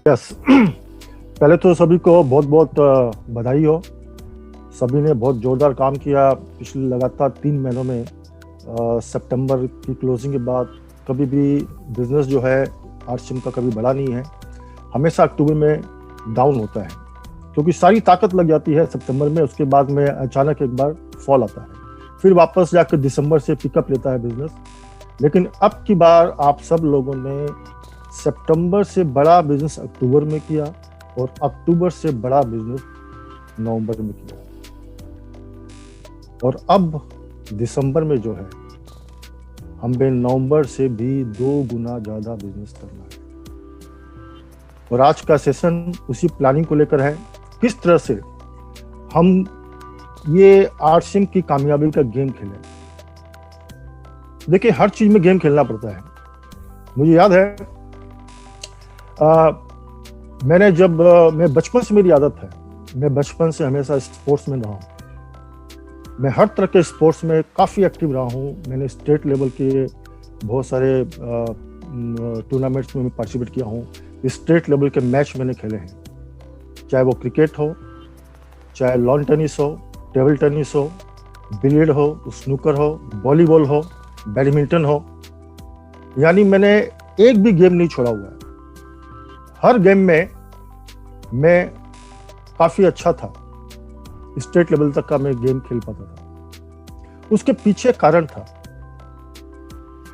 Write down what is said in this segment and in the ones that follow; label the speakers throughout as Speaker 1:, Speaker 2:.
Speaker 1: Yes. पहले तो सभी को बहुत बहुत बधाई हो। सभी ने बहुत जोरदार काम किया पिछले लगातार 3 महीनों में। सितंबर की क्लोजिंग के बाद कभी भी बिजनेस जो है आरसीएम का कभी बढ़ा नहीं है, हमेशा अक्टूबर में डाउन होता है क्योंकि सारी ताकत लग जाती है सितंबर में। उसके बाद में अचानक एक बार फॉल आता है, फिर वापस जाकर दिसंबर से पिकअप लेता है बिजनेस। लेकिन अब की बार आप सब लोगों ने सितंबर से बड़ा बिजनेस अक्टूबर में किया और अक्टूबर से बड़ा बिजनेस नवंबर में किया, और अब दिसंबर में जो है हमें नवंबर से भी 2 गुना ज्यादा बिजनेस करना है। और आज का सेशन उसी प्लानिंग को लेकर है, किस तरह से हम ये आरसीएम की कामयाबी का गेम खेलें। देखिए, हर चीज में गेम खेलना पड़ता है। मुझे याद है मैंने जब मैं बचपन से मेरी आदत है, मैं बचपन से हमेशा स्पोर्ट्स में रहा हूँ। मैं हर तरह के स्पोर्ट्स में काफ़ी एक्टिव रहा हूँ। मैंने स्टेट लेवल के बहुत सारे टूर्नामेंट्स में पार्टिसिपेट किया हूँ। स्टेट लेवल के मैच मैंने खेले हैं, चाहे वो क्रिकेट हो, चाहे लॉन टेनिस हो, टेबल टेनिस हो, बिलियर्ड हो, स्नूकर हो, वॉलीबॉल हो, बैडमिंटन हो। यानी मैंने एक भी गेम नहीं छोड़ा हुआ है। हर गेम में मैं काफ़ी अच्छा था, स्टेट लेवल तक का मैं गेम खेल पाता था। उसके पीछे कारण था,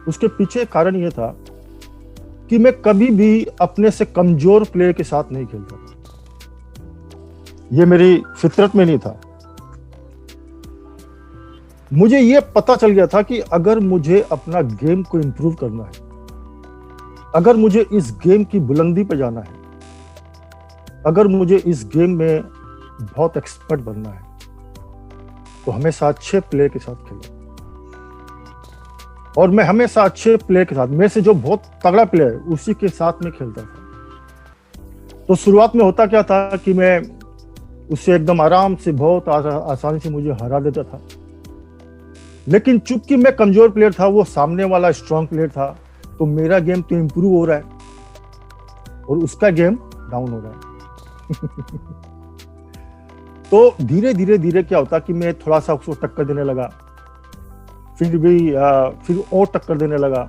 Speaker 1: उसके पीछे कारण यह था कि मैं कभी भी अपने से कमजोर प्लेयर के साथ नहीं खेलता था। यह मेरी फितरत में नहीं था। मुझे यह पता चल गया था कि अगर मुझे अपना गेम को इंप्रूव करना है, अगर मुझे इस गेम की बुलंदी पर जाना है, अगर मुझे इस गेम में बहुत एक्सपर्ट बनना है, तो हमेशा अच्छे प्लेयर के साथ खेलो। और मैं हमेशा अच्छे प्लेयर के साथ, मेरे से जो बहुत तगड़ा प्लेयर है उसी के साथ में खेलता था। तो शुरुआत में होता क्या था कि मैं उससे एकदम आराम से, बहुत आसानी से मुझे हरा देता था। लेकिन चूंकि मैं कमजोर प्लेयर था, वो सामने वाला स्ट्रांग प्लेयर था, तो मेरा गेम तो इंप्रूव हो रहा है और उसका गेम डाउन हो रहा है। तो धीरे धीरे धीरे क्या होता कि मैं थोड़ा सा उसको टक्कर देने लगा, फिर और टक्कर देने लगा,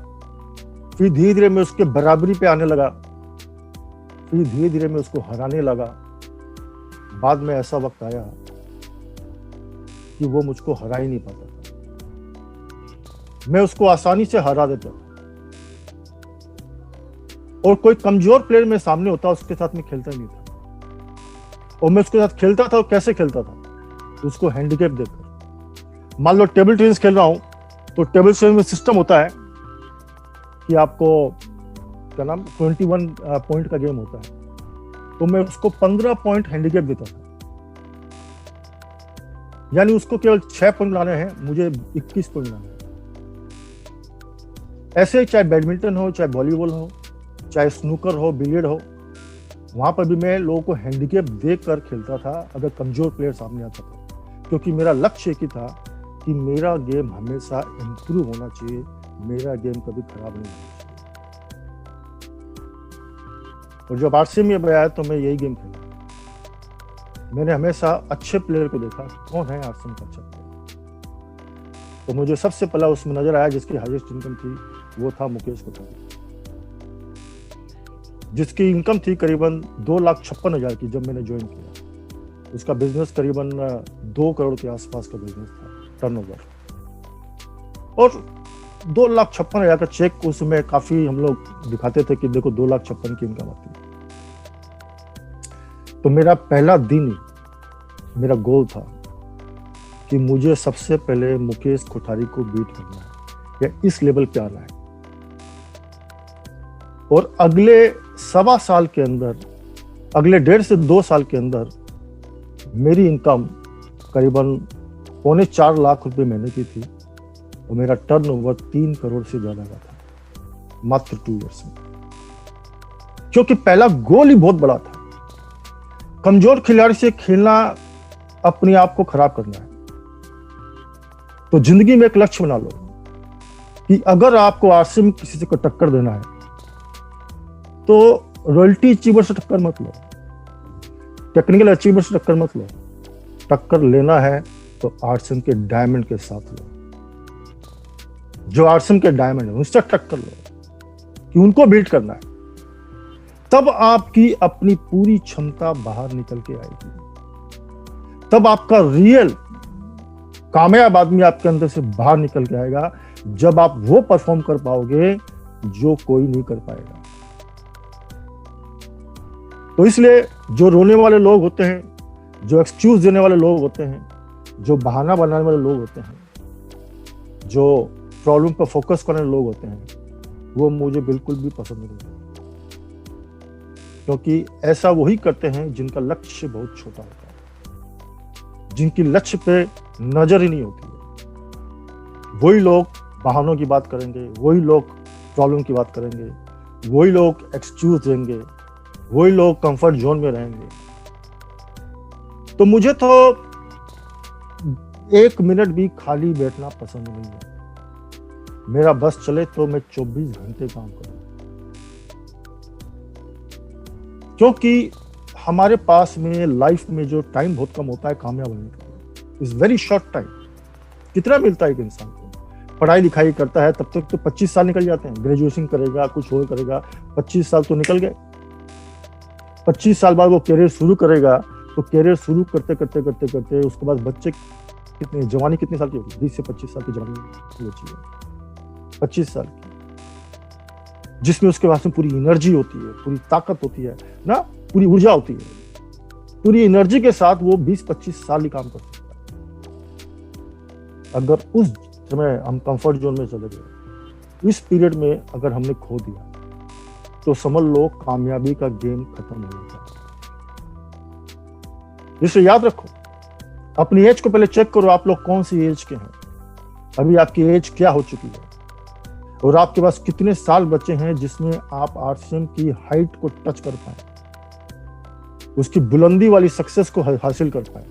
Speaker 1: फिर धीरे धीरे मैं उसके बराबरी पे आने लगा, फिर धीरे धीरे मैं उसको हराने लगा। बाद में ऐसा वक्त आया कि वो मुझको हरा ही नहीं पाता था। मैं उसको आसानी से हरा देता था, और कोई कमजोर प्लेयर मेरे सामने होता, उसके साथ में खेलता ही नहीं था। और मैं उसके साथ खेलता था, और कैसे खेलता था, तो उसको हैंडीकैप देकर। मान लो टेबल टेनिस खेल रहा हूं, तो टेबल टेनिस में सिस्टम होता है कि आपको क्या नाम 21 पॉइंट का गेम होता है, तो मैं उसको 15 पॉइंट हैंडीकैप देता था। यानी उसको केवल 6 पॉइंट लाने हैं, मुझे 21 पॉइंट लाने हैं। ऐसे चाहे बैडमिंटन हो, चाहे वॉलीबॉल हो, चाहे स्नूकर हो, बिलियर्ड हो, वहां पर भी मैं लोगों को हैंडीकैप देकर खेलता था अगर कमजोर प्लेयर सामने आता था, क्योंकि मेरा लक्ष्य एक ही था कि मेरा गेम हमेशा इंप्रूव होना चाहिए, मेरा गेम कभी खराब नहीं होना चाहिए। और जब आरसीएम में आया तो मैं यही गेम खेला। मैंने हमेशा अच्छे प्लेयर को देखा, कौन है आरसीएम का अच्छा प्लेयर। तो मुझे सबसे पहला उसमें नजर आया जिसकी हाईएस्ट इनकम थी, वो था मुकेश कोठारी, जिसकी इनकम थी करीबन 2,56,000 की जब मैंने ज्वाइन किया। उसका बिजनेस करीबन 2 करोड़ के आसपास का बिजनेस था टर्नओवर, और 2,56,000 का चेक उसमें काफी हम लोग दिखाते थे कि देखो 2,56,000 की इनकम आती है। तो मेरा पहला दिन ही मेरा गोल था कि मुझे सबसे पहले मुकेश कोठारी को बीट करना है या इस लेवल पे आना है। और अगले 1.25 साल के अंदर, अगले 1.5 से 2 साल के अंदर मेरी इनकम करीबन 3.25 लाख रुपए महीने की थी, और मेरा टर्नओवर 3 करोड़ से ज्यादा का था मात्र 2 ईयर्स में। क्योंकि पहला गोल ही बहुत बड़ा था, कमजोर खिलाड़ी से खेलना अपने आप को खराब करना है। तो जिंदगी में एक लक्ष्य बना लो कि अगर आपको आरसीएम किसी से को टक्कर देना है, तो रॉयल्टी अचीवर से टक्कर मत लो, टेक्निकल अचीवर से टक्कर मत लो। टक्कर लेना है तो आरसीएम के डायमंड के साथ लो, जो आरसीएम के डायमंड है उनसे टक्कर लो कि उनको बीट करना है। तब आपकी अपनी पूरी क्षमता बाहर निकल के आएगी, तब आपका रियल कामयाब आदमी आपके अंदर से बाहर निकल के आएगा, जब आप वो परफॉर्म कर पाओगे जो कोई नहीं कर पाएगा। तो इसलिए जो रोने वाले लोग होते हैं, जो एक्सक्यूज देने वाले लोग होते हैं, जो बहाना बनाने वाले लोग होते हैं, जो प्रॉब्लम पर फोकस करने वाले लोग होते हैं, वो मुझे बिल्कुल भी पसंद नहीं है। क्योंकि ऐसा वही करते हैं जिनका लक्ष्य बहुत छोटा होता है, जिनकी लक्ष्य पे नजर ही नहीं होती है। वही लोग बहानों की बात करेंगे, वही लोग प्रॉब्लम की बात करेंगे, वही लोग एक्सक्यूज देंगे, वही लोग कंफर्ट जोन में रहेंगे। तो मुझे तो 1 मिनट भी खाली बैठना पसंद नहीं है। मेरा बस चले तो मैं 24 घंटे काम करूं, क्योंकि हमारे पास में लाइफ में जो टाइम बहुत कम होता है कामयाब होने का, इज वेरी शॉर्ट टाइम। कितना मिलता है एक इंसान को? पढ़ाई लिखाई करता है तब तक तो 25 साल निकल जाते हैं, ग्रेजुएशन करेगा, कुछ और करेगा, 25 साल तो निकल गए। 25 साल बाद वो करियर शुरू करेगा, तो करियर शुरू करते करते करते करते उसके बाद बच्चे कितने, जवानी कितने साल की होगी? 20 से 25 साल की जवानी बची है, 25 साल की, जिसमें उसके पास में पूरी एनर्जी होती है, पूरी ताकत होती है ना, पूरी ऊर्जा होती है। पूरी एनर्जी के साथ वो 20-25 साल ही काम कर सकता है। अगर उस समय हम कंफर्ट जोन में चले गए, इस पीरियड में अगर हमने खो दिया, तो समझ लो कामयाबी का गेम खत्म हो जाता है। इसे याद रखो, अपनी एज को पहले चेक करो, आप लोग कौन सी एज के हैं, अभी आपकी एज क्या हो चुकी है, और आपके पास कितने साल बचे हैं जिसमें आप आरसीएम की हाइट को टच कर पाए, उसकी बुलंदी वाली सक्सेस को हासिल कर पाए।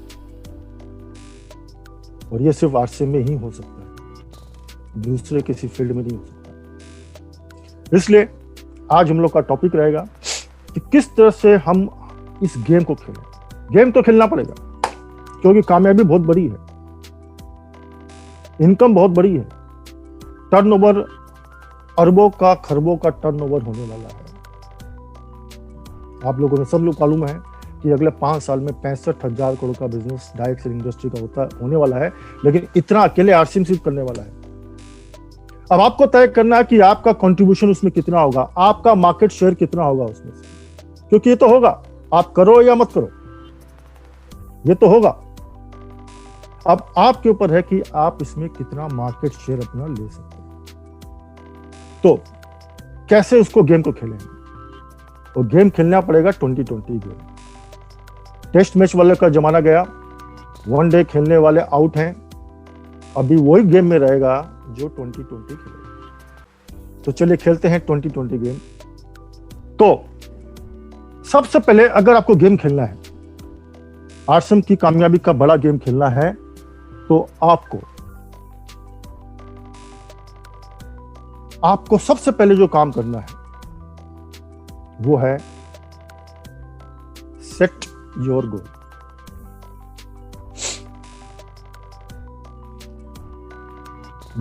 Speaker 1: और ये सिर्फ आरसीएम में ही हो सकता है, दूसरे किसी फील्ड में नहीं हो सकता। इसलिए आज हम लोग का टॉपिक रहेगा कि किस तरह से हम इस गेम को खेलें। गेम तो खेलना पड़ेगा, क्योंकि कामयाबी बहुत बड़ी है, इनकम बहुत बड़ी है, टर्नओवर अरबों का खरबों का टर्नओवर होने वाला है। आप लोगों ने सब लोग मालूम है कि अगले 5 साल में 65,000 करोड़ का बिजनेस डायरेक्ट सेलिंग इंडस्ट्री का होने वाला है, लेकिन इतना अकेले आरसीएम सिर्फ करने वाला है। अब आपको तय करना है कि आपका कंट्रीब्यूशन उसमें कितना होगा, आपका मार्केट शेयर कितना होगा उसमें से, क्योंकि ये तो होगा, आप करो या मत करो, ये तो होगा। अब आपके ऊपर है कि आप इसमें कितना मार्केट शेयर अपना ले सकते हैं। तो कैसे उसको गेम को खेलेंगे? और गेम खेलना पड़ेगा 2020 गेम। टेस्ट मैच वाले का जमाना गया, 1 डे खेलने वाले आउट हैं, अभी वही गेम में रहेगा जो 2020 खेलेगा। तो चलिए खेलते हैं 2020 गेम। तो सबसे पहले अगर आपको गेम खेलना है, आरसीएम की कामयाबी का बड़ा गेम खेलना है, तो आपको सबसे पहले जो काम करना है वो है सेट योर गोल।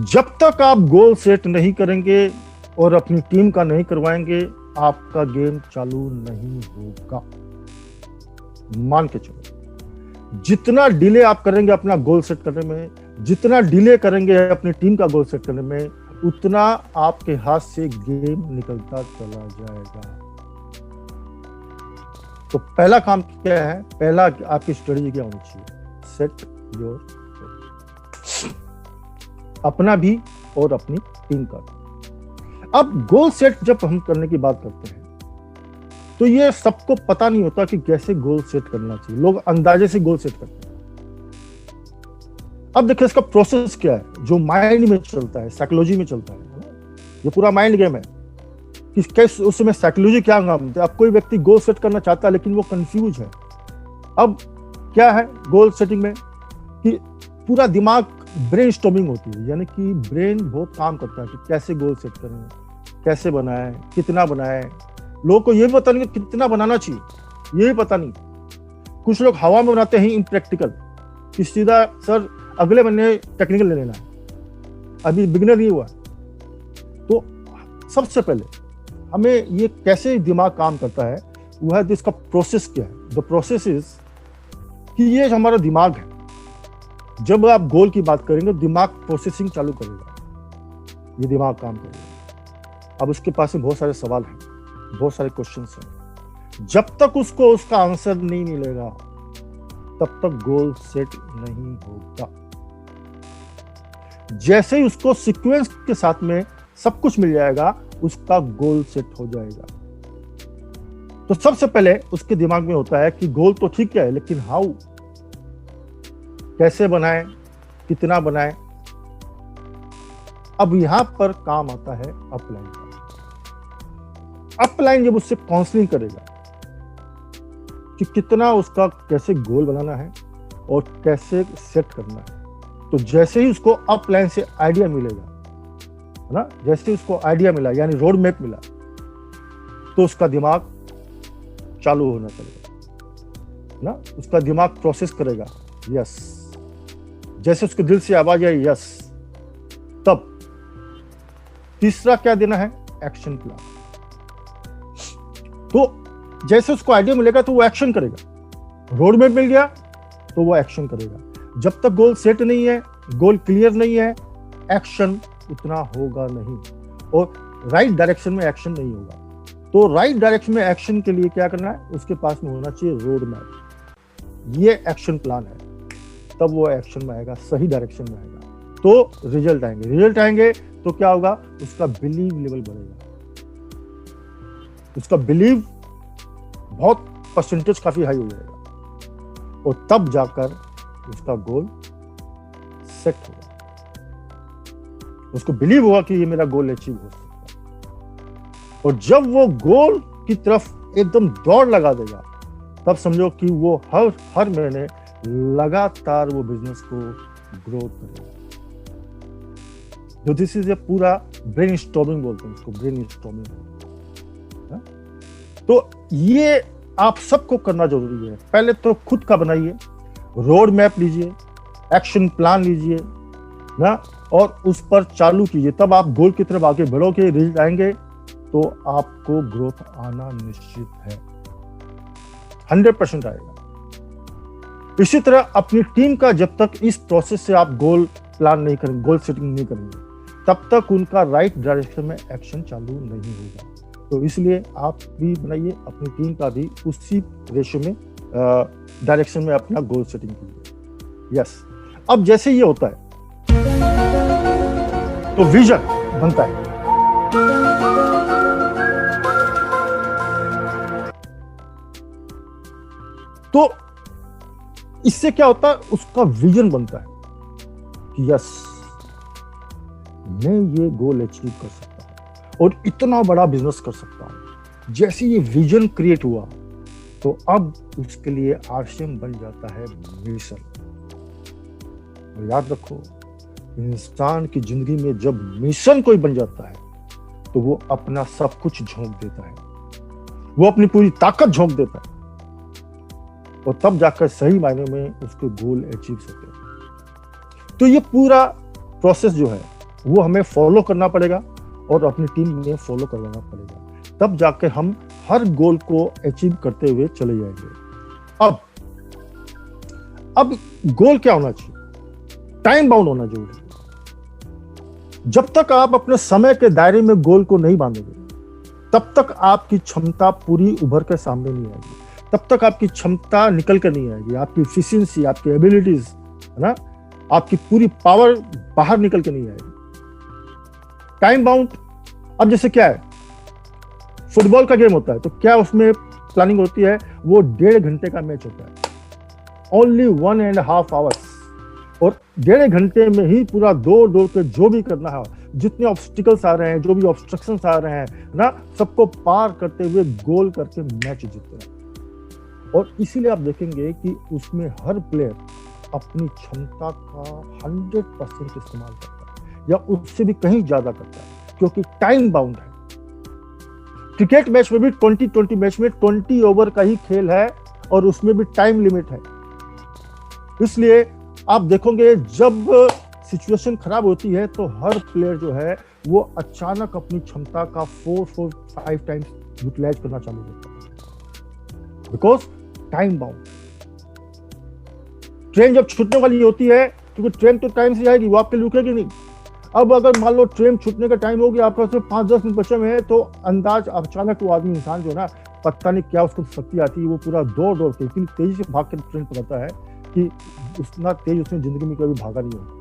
Speaker 1: जब तक आप गोल सेट नहीं करेंगे और अपनी टीम का नहीं करवाएंगे, आपका गेम चालू नहीं होगा। मान के चलो, जितना डिले आप करेंगे अपना गोल सेट करने में, जितना डिले करेंगे अपनी टीम का गोल सेट करने में, उतना आपके हाथ से गेम निकलता चला जाएगा। तो पहला काम क्या है? पहला आपकी स्ट्रेटजी क्या होनी चाहिए? सेट योर गोल, अपना भी और अपनी टीम का। अब गोल सेट जब हम करने की बात करते हैं, तो ये सबको पता नहीं होता कि कैसे गोल सेट करना चाहिए। लोग अंदाजे से गोल सेट करते हैं। अब देखिए इसका प्रोसेस क्या है, जो माइंड में चलता है, साइकोलॉजी में चलता है। ये पूरा माइंड गेम है कि कैसे उसमें साइकोलॉजी क्या काम। अब कोई व्यक्ति गोल सेट करना चाहता है लेकिन वो कंफ्यूज है। अब क्या है गोल सेटिंग में कि पूरा दिमाग ब्रेनस्टॉर्मिंग होती है, यानी कि ब्रेन बहुत काम करता है कि कैसे गोल सेट करें, कैसे बनाएं, कितना बनाएं, लोगों को ये भी पता नहीं कि कितना बनाना चाहिए, ये भी पता नहीं। कुछ लोग हवा में बनाते हैं इम्प्रैक्टिकल, कि सीधा सर अगले महीने टेक्निकल ले लेना है, अभी बिगिनर नहीं हुआ। तो सबसे पहले हमें ये कैसे दिमाग काम करता है वो है, इसका प्रोसेस क्या है। द प्रोसेस इज कि ये हमारा दिमाग है। जब आप गोल की बात करेंगे दिमाग प्रोसेसिंग चालू करेगा, ये दिमाग काम करेगा। अब उसके पास में बहुत सारे सवाल हैं, बहुत सारे क्वेश्चंस हैं। जब तक उसको उसका आंसर नहीं मिलेगा तब तक गोल सेट नहीं होगा। जैसे ही उसको सीक्वेंस के साथ में सब कुछ मिल जाएगा उसका गोल सेट हो जाएगा। तो सबसे पहले उसके दिमाग में होता है कि गोल तो ठीक है, लेकिन हाउ, कैसे बनाए, कितना बनाए। अब यहां पर काम आता है अपलाइन का। अपलाइन जब उससे काउंसलिंग करेगा कि कितना उसका कैसे गोल बनाना है और कैसे सेट करना है, तो जैसे ही उसको अपलाइन से आइडिया मिलेगा, है ना, जैसे उसको आइडिया मिला यानी रोड मैप मिला, तो उसका दिमाग चालू होना चलेगा ना, उसका दिमाग प्रोसेस करेगा यस। जैसे उसके दिल से आवाज आई यस, तब तीसरा क्या देना है, एक्शन प्लान। तो जैसे उसको आइडिया मिलेगा तो वो एक्शन करेगा। रोड मैप मिल गया तो वो एक्शन करेगा। जब तक गोल सेट नहीं है, गोल क्लियर नहीं है, एक्शन उतना होगा नहीं, और राइट डायरेक्शन में एक्शन नहीं होगा। तो राइट डायरेक्शन में एक्शन के लिए क्या करना है, उसके पास में होना चाहिए रोड मैप। ये एक्शन प्लान है, तब वो एक्शन में आएगा, सही डायरेक्शन में आएगा, तो रिजल्ट आएंगे। रिजल्ट आएंगे तो क्या होगा, उसका बिलीव लेवल बढ़ेगा। उसका बिलीव बहुत परसेंटेज काफी हाई हो जाएगा, और तब जाकर उसका गोल सेट होगा। उसको बिलीव होगा कि ये मेरा गोल अचीव हो सकता है, और जब वो गोल की तरफ एकदम दौड़ लगा देगा, तब समझो कि वो हर महीने लगातार वो बिजनेस को ग्रोथ करेगा। तो दिस इज ए पूरा ब्रेन स्टॉर्मिंग बोलते हैं इसको, ब्रेन स्टॉर्मिंग। तो ये आप सबको करना जरूरी है। पहले तो खुद का बनाइए, रोड मैप लीजिए, एक्शन प्लान लीजिए ना, और उस पर चालू कीजिए, तब आप गोल की तरफ आगे बढ़ोगे, रिजल्ट आएंगे, तो आपको ग्रोथ आना निश्चित है, 100% आएगा। इसी तरह अपनी टीम का जब तक इस प्रोसेस से आप गोल प्लान नहीं करेंगे, गोल सेटिंग नहीं करेंगे, तब तक उनका राइट डायरेक्शन में एक्शन चालू नहीं होगा। तो इसलिए आप भी बनाइए, अपनी टीम का भी उसी रेशो में डायरेक्शन में अपना गोल सेटिंग कीजिए। यस, अब जैसे ये होता है तो विजन बनता है। तो इससे क्या होता है, उसका विजन बनता है कि यस, मैं ये गोल अचीव कर सकता हूं और इतना बड़ा बिजनेस कर सकता हूं। जैसे ये विजन क्रिएट हुआ तो अब उसके लिए आरसीएम बन जाता है मिशन। और याद रखो, इंसान की जिंदगी में जब मिशन कोई बन जाता है तो वो अपना सब कुछ झोंक देता है, वो अपनी पूरी ताकत झोंक देता है, और तब जाकर सही मायने में उसके गोल अचीव होते हैं। तो ये पूरा प्रोसेस जो है वो हमें फॉलो करना पड़ेगा और अपनी टीम में फॉलो करवाना पड़ेगा, तब जाकर हम हर गोल को अचीव करते हुए चले जाएंगे। अब गोल क्या होना चाहिए, टाइम बाउंड होना जरूरी है। जब तक आप अपने समय के दायरे में गोल को नहीं बांधोगे, तब तक आपकी क्षमता पूरी उभर के सामने नहीं आएगी, तब तक आपकी क्षमता निकल कर नहीं आएगी, आपकी एफिशिएंसी, आपकी एबिलिटीज, है ना, आपकी पूरी पावर बाहर निकल के नहीं आएगी। टाइम बाउंड, अब जैसे क्या है, फुटबॉल का गेम होता है तो क्या उसमें प्लानिंग होती है, वो 1.5 घंटे का मैच होता है, ओनली 1.5 आवर्स, और 1.5 घंटे में ही पूरा दौड़ दौड़ के जो भी करना है, जितने ऑब्स्टिकल्स आ रहे हैं, जो भी ऑब्स्ट्रक्शंस आ रहे हैं ना, सबको पार करते हुए गोल करके मैच जीतते हैं। और इसीलिए आप देखेंगे कि उसमें हर प्लेयर अपनी क्षमता का 100% इस्तेमाल करता है, या उससे भी कहीं ज्यादा करता है, क्योंकि टाइम बाउंड है। क्रिकेट मैच में भी 20-20 मैच में 20 ओवर का ही खेल है और उसमें भी टाइम लिमिट है। इसलिए आप देखोगे जब सिचुएशन खराब होती है तो हर प्लेयर जो है वो अचानक अपनी क्षमता का 4-5 टाइम्स यूटिलाइज करना चालू करता है, बिकॉज टाइम बाउंड। ट्रेन जब छूटने वाली होती है, क्योंकि ट्रेन तो टाइम से जाएगी, वो आपके लिए रुकेगी नहीं। अब अगर मान लो ट्रेन छूटने का टाइम हो गया, आपका सिर्फ 5-10 मिनट बचे हुए हैं, तो अंदाज अचानक वो आदमी इंसान जो है ना, पता नहीं क्या उसको शक्ति आती है, वो पूरा दौड़ के इतनी तेजी से भाग के ट्रेन पकड़ता है कि उतना तेज उसने जिंदगी में कभी भागा नहीं होगा।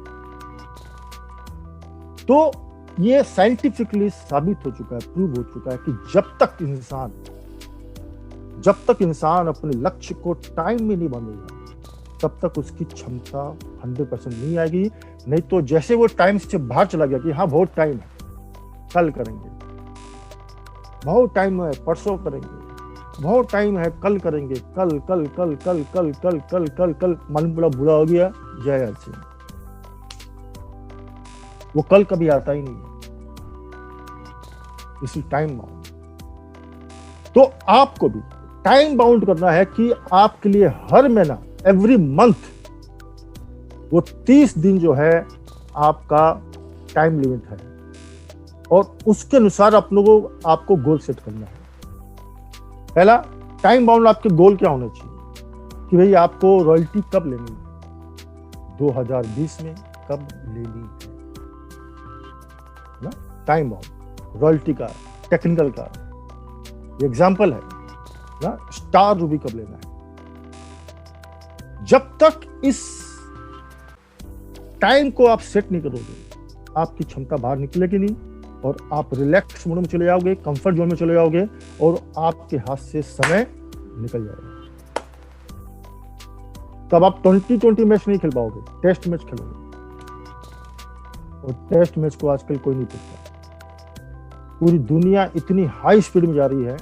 Speaker 1: तो ये साइंटिफिकली साबित हो चुका है, प्रूव हो चुका है कि जब तक इंसान अपने लक्ष्य को टाइम में नहीं बांधेगा तब तक उसकी क्षमता 100% नहीं आएगी। नहीं तो जैसे वो टाइम से बाहर चला गया कि हाँ बहुत टाइम है, कल करेंगे, बहुत टाइम है, परसों करेंगे, बहुत टाइम है, कल करेंगे, कल कल कल कल कल कल कल कल कल मन बड़ा बुरा हो गया, जय सिंह, वो कल कभी आता ही नहीं है। इसी टाइम बाउंड। तो आपको भी टाइम बाउंड करना है कि आपके लिए हर महीना, एवरी मंथ, वो 30 दिन जो है आपका टाइम लिमिट है और उसके अनुसार आपको गोल सेट करना है। पहला टाइम बाउंड आपके गोल क्या होना चाहिए कि भाई आपको रॉयल्टी कब लेनी है, 2020 में कब लेनी है ना। टाइम बाउंड रॉयल्टी का, टेक्निकल का एग्जांपल है ना, स्टार रूबी कब लेना है। जब तक इस टाइम को आप सेट नहीं करोगे आपकी क्षमता बाहर निकलेगी नहीं और आप रिलैक्स मोड में चले जाओगे, कंफर्ट जोन में चले जाओगे और आपके हाथ से समय निकल जाएगा। तब आप 20-20 मैच नहीं खेल पाओगे, टेस्ट मैच खेलोगे और टेस्ट मैच को आजकल कोई नहीं पूछता। पूरी दुनिया इतनी हाई स्पीड में जा रही है,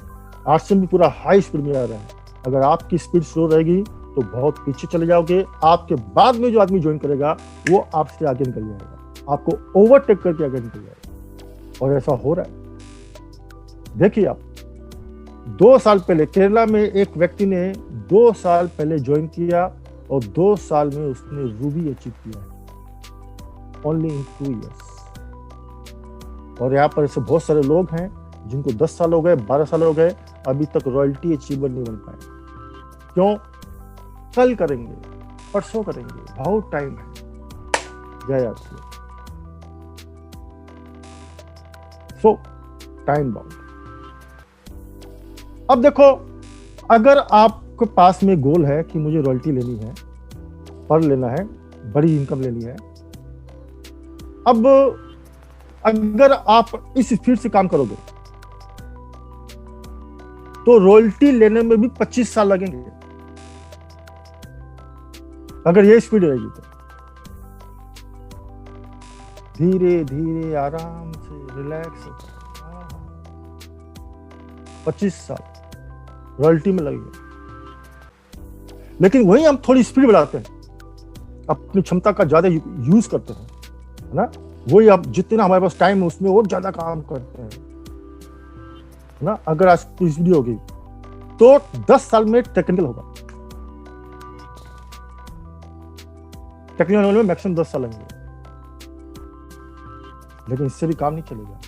Speaker 1: आजकल भी पूरा हाई स्पीड में जा रहा है। अगर आपकी स्पीड स्लो रहेगी तो बहुत पीछे चले जाओगे। आपके बाद में जो आदमी ज्वाइन करेगा वो आपसे आगे निकल जाएगा, आपको ओवरटेक करके आगे निकल जाएगा। और ऐसा हो रहा है। देखिए आप 2 साल पहले केरला में एक व्यक्ति ने 2 साल पहले ज्वाइन किया और 2 साल में उसने रूबी अचीव किया है, ओनली इन 2 इयर्स। और यहाँ पर ऐसे बहुत सारे लोग हैं जिनको 10 साल हो गए, 12 साल हो गए, अभी तक रॉयल्टी अचीवर नहीं बन पाए। क्यों? कल करेंगे, परसों करेंगे, बहुत टाइम है, जय आरसी। सो टाइम बाउंड। अब देखो, अगर आपके पास में गोल है कि मुझे रॉयल्टी लेनी है, पढ़ लेना है, बड़ी इनकम लेनी है, अब अगर आप इस स्पीड से काम करोगे तो रॉयल्टी लेने में भी 25 साल लगेंगे, अगर ये स्पीड रहेगी तो। धीरे धीरे आराम से रिलैक्स होकर 25 साल रॉयल्टी में लगेगा। लेकिन वहीं हम थोड़ी स्पीड बढ़ाते हैं, अपनी क्षमता का ज्यादा यूज करते हैं, है ना। वही अब जितना हमारे पास टाइम है उसमें और ज्यादा काम करते हैं, है ना। अगर आज की स्पीड होगी तो 10 साल में टेक्निकल होगा, टेक्निकल लेवल में मैक्सिमम 10 साल लगेंगे, लेकिन इससे भी काम नहीं चलेगा।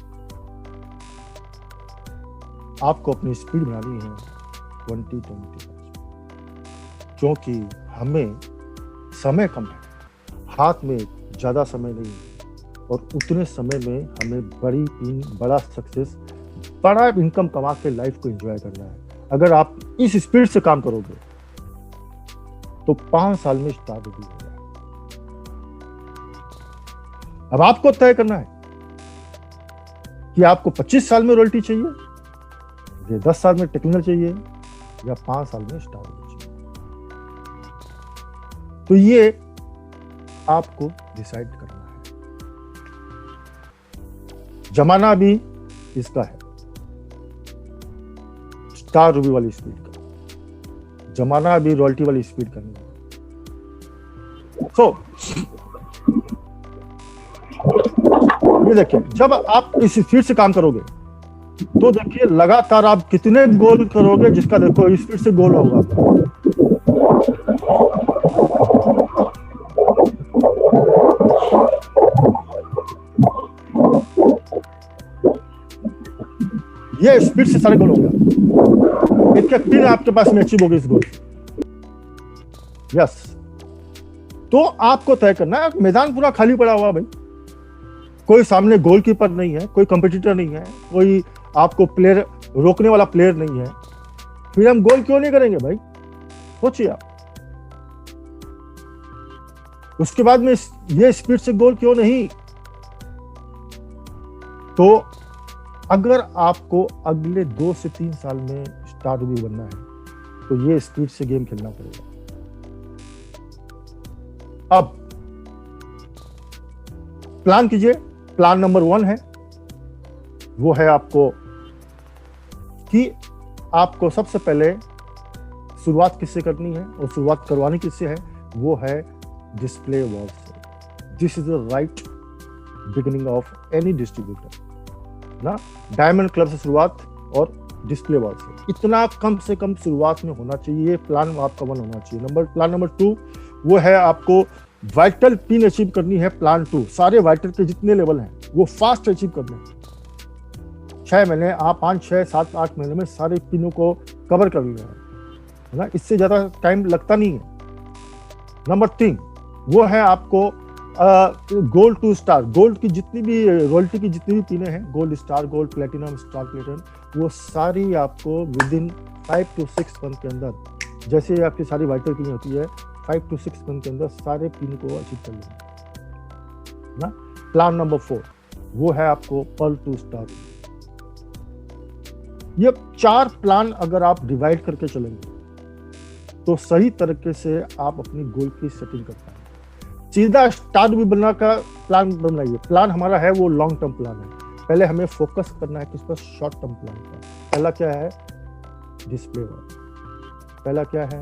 Speaker 1: आपको अपनी स्पीड बनानी है 20-20, क्योंकि हमें समय कम है, हाथ में ज्यादा समय नहीं है और उतने समय में हमें बड़ा सक्सेस, बड़ा इनकम कमा के लाइफ को एंजॉय करना है। अगर आप इस स्पीड से काम करोगे तो 5 साल में स्टार रूबी हो जाएगा। अब आपको तय करना है कि आपको 25 साल में रॉयल्टी चाहिए, या 10 साल में टेक्निकल चाहिए, या 5 साल में स्टार रूबी चाहिए। तो ये आपको डिसाइड करना है। जमाना भी इसका है, स्टार रूबी वाली स्पीड का जमाना, भी रॉयल्टी वाली स्पीड करनी है। सो ये देखिए, जब आप इस स्पीड से काम करोगे तो देखिए लगातार आप कितने गोल करोगे, जिसका देखो स्पीड से गोल होगा। ये स्पीड से सारे गोल होगा। एक तीन आपके पास में अचीव होगी इस गोल। यस, तो आपको तय करना है। मैदान पूरा खाली पड़ा हुआ भाई, कोई सामने गोलकीपर नहीं है, कोई कंपटीटर नहीं है, कोई आपको प्लेयर रोकने वाला प्लेयर नहीं है, फिर हम गोल क्यों नहीं करेंगे भाई? सोचिए आप। उसके बाद में ये स्पीड से गोल क्यों नहीं? तो अगर आपको अगले 2 से 3 साल में स्टार भी बनना है तो ये स्पीड से गेम खेलना पड़ेगा। अब प्लान कीजिए। प्लान नंबर 1 है, वो है आपको कि आपको सबसे पहले शुरुआत किससे करनी है और शुरुआत करवानी किससे है? वो है डिस्प्ले वॉल से। This is the right beginning of any distributor ना। डायमंड क्लब से शुरुआत और डिस्प्ले वॉल से इतना कम से कम शुरुआत में होना चाहिए। प्लान आपका 1 होना चाहिए। प्लान नंबर 2 वो है आपको वाइटल पिन अचीव करनी है। प्लान 2 सारे वाइटल के जितने लेवल हैं वो फास्ट अचीव करने हैं। 6 महीने आप 5, 6, 7, 8 महीने में सारे पिनों को कवर कर लेना है ना। इससे ज्यादा टाइम लगता नहीं है। नंबर 3 वो है आपको गोल्ड टू स्टार। गोल्ड की जितनी भी रॉयल्टी की जितनी भी पिने हैं, gold star, gold platinum, star platinum, वो सारी आपको विद इन 5 to 6 मंथ के अंदर, जैसे आपकी सारी वाइटल पिन होती है, 5 to 6 मंथ के अंदर सारे पिन को अचीव कर लेना ना। प्लान नंबर 4 वो है आपको पर्ल टू स्टार। ये 4 प्लान अगर आप डिवाइड करके चलेंगे तो सही तरीके से आप अपनी गोल की सेटिंग कर पाएंगे। सीधा स्टार भी बनना का प्लान बनाइए। प्लान हमारा है वो लॉन्ग टर्म प्लान है। पहले हमें फोकस करना है किस पर? शॉर्ट टर्म प्लान पर। पहला क्या है? Display wall. पहला क्या है?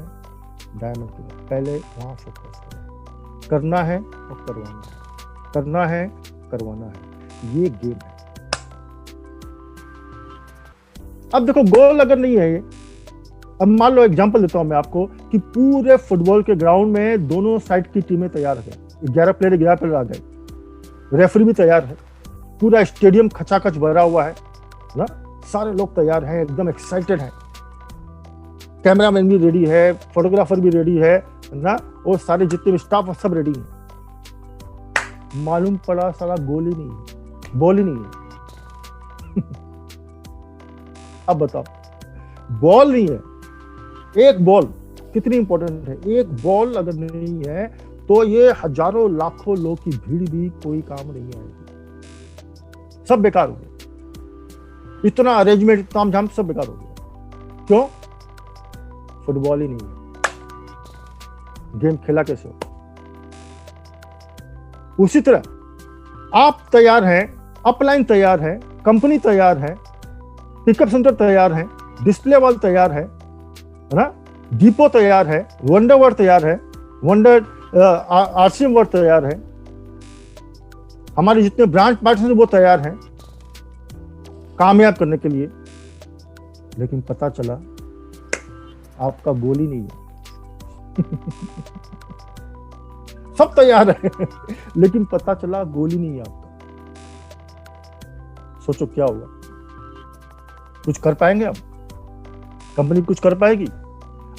Speaker 1: Diamond club. पहले वहां फोकस करना है और करवाना है, करना है, करवाना है। ये गेम है। अब देखो गोल अगर नहीं है ये, अब मान लो एग्जांपल देता हूं मैं आपको कि पूरे फुटबॉल के ग्राउंड में दोनों साइड की टीमें तैयार है, 11 प्लेयर आ गए, रेफरी भी तैयार है, पूरा स्टेडियम खचाखच भरा हुआ है ना, सारे लोग तैयार हैं, एकदम एक्साइटेड हैं, कैमरामैन भी रेडी है, फोटोग्राफर भी रेडी है ना, और सारे जितने भी स्टाफ सब रेडी हैं। मालूम पड़ा सारा गोल ही नहीं है, बॉल ही नहीं है। अब बताओ, बॉल नहीं है। एक बॉल कितनी इंपॉर्टेंट है। एक बॉल अगर नहीं है तो ये हजारों लाखों लोग की भीड़ भी कोई काम नहीं आएगी, सब बेकार हो गया। इतना अरेंजमेंट, तामझाम सब बेकार हो गया। क्यों? फुटबॉल ही नहीं है। गेम खेला कैसे हो? उसी तरह आप तैयार हैं, अपलाइन तैयार है, कंपनी तैयार है, पिकअप सेंटर तैयार है, डिस्प्ले वॉल तैयार है ना, डिपो तैयार है, वंडर वर्ड तैयार है, वंडर आरसीएम वर्ड तैयार है, हमारे जितने ब्रांच पार्टनर वो तैयार हैं कामयाब करने के लिए। लेकिन पता चला आपका गोल ही नहीं है। सब तैयार है लेकिन पता चला गोल ही नहीं है आपका। सोचो क्या होगा? कुछ कर पाएंगे आप? कंपनी कुछ कर पाएगी?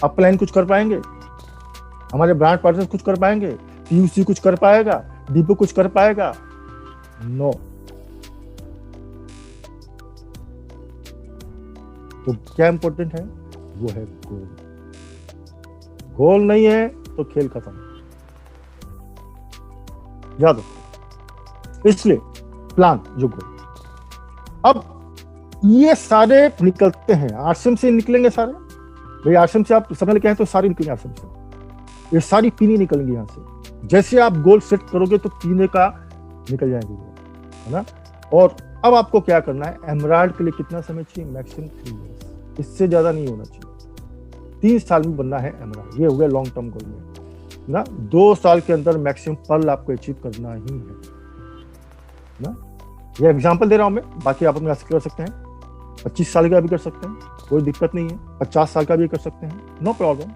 Speaker 1: अपलाइन कुछ कर पाएंगे? हमारे ब्रांड पार्टनर कुछ कर पाएंगे? पीयूसी कुछ कर पाएगा? डिपो कुछ कर पाएगा? नो। तो क्या इंपॉर्टेंट है? वो है गोल। गोल नहीं है तो खेल खत्म, याद रखो। इसलिए प्लान जो गोल। अब ये सारे निकलते हैं आरसीएम से, निकलेंगे सारे भाई। आरसीएम से आप समझ लेके हैं तो सारी निकलेंगे आरसीएम से, ये सारी पीनी निकलेंगी यहाँ से। जैसे आप गोल सेट करोगे तो पीने का निकल जाएंगे, है ना। और अब आपको क्या करना है? एमराल्ड के लिए कितना समय चाहिए? मैक्सिमम 3 इयर्स, इससे ज्यादा नहीं होना चाहिए। 3 साल में बनना है एमराल्ड, ये हो गया लॉन्ग टर्म गोल में ना। 2 साल के अंदर मैक्सिमम पर्ल आपको अचीव करना ही है ना। ये एग्जांपल दे रहा हूं मैं, बाकी आप अपने कर सकते हैं। 25 साल का भी कर सकते हैं, कोई दिक्कत नहीं है, 50 साल का भी कर सकते हैं, no problem,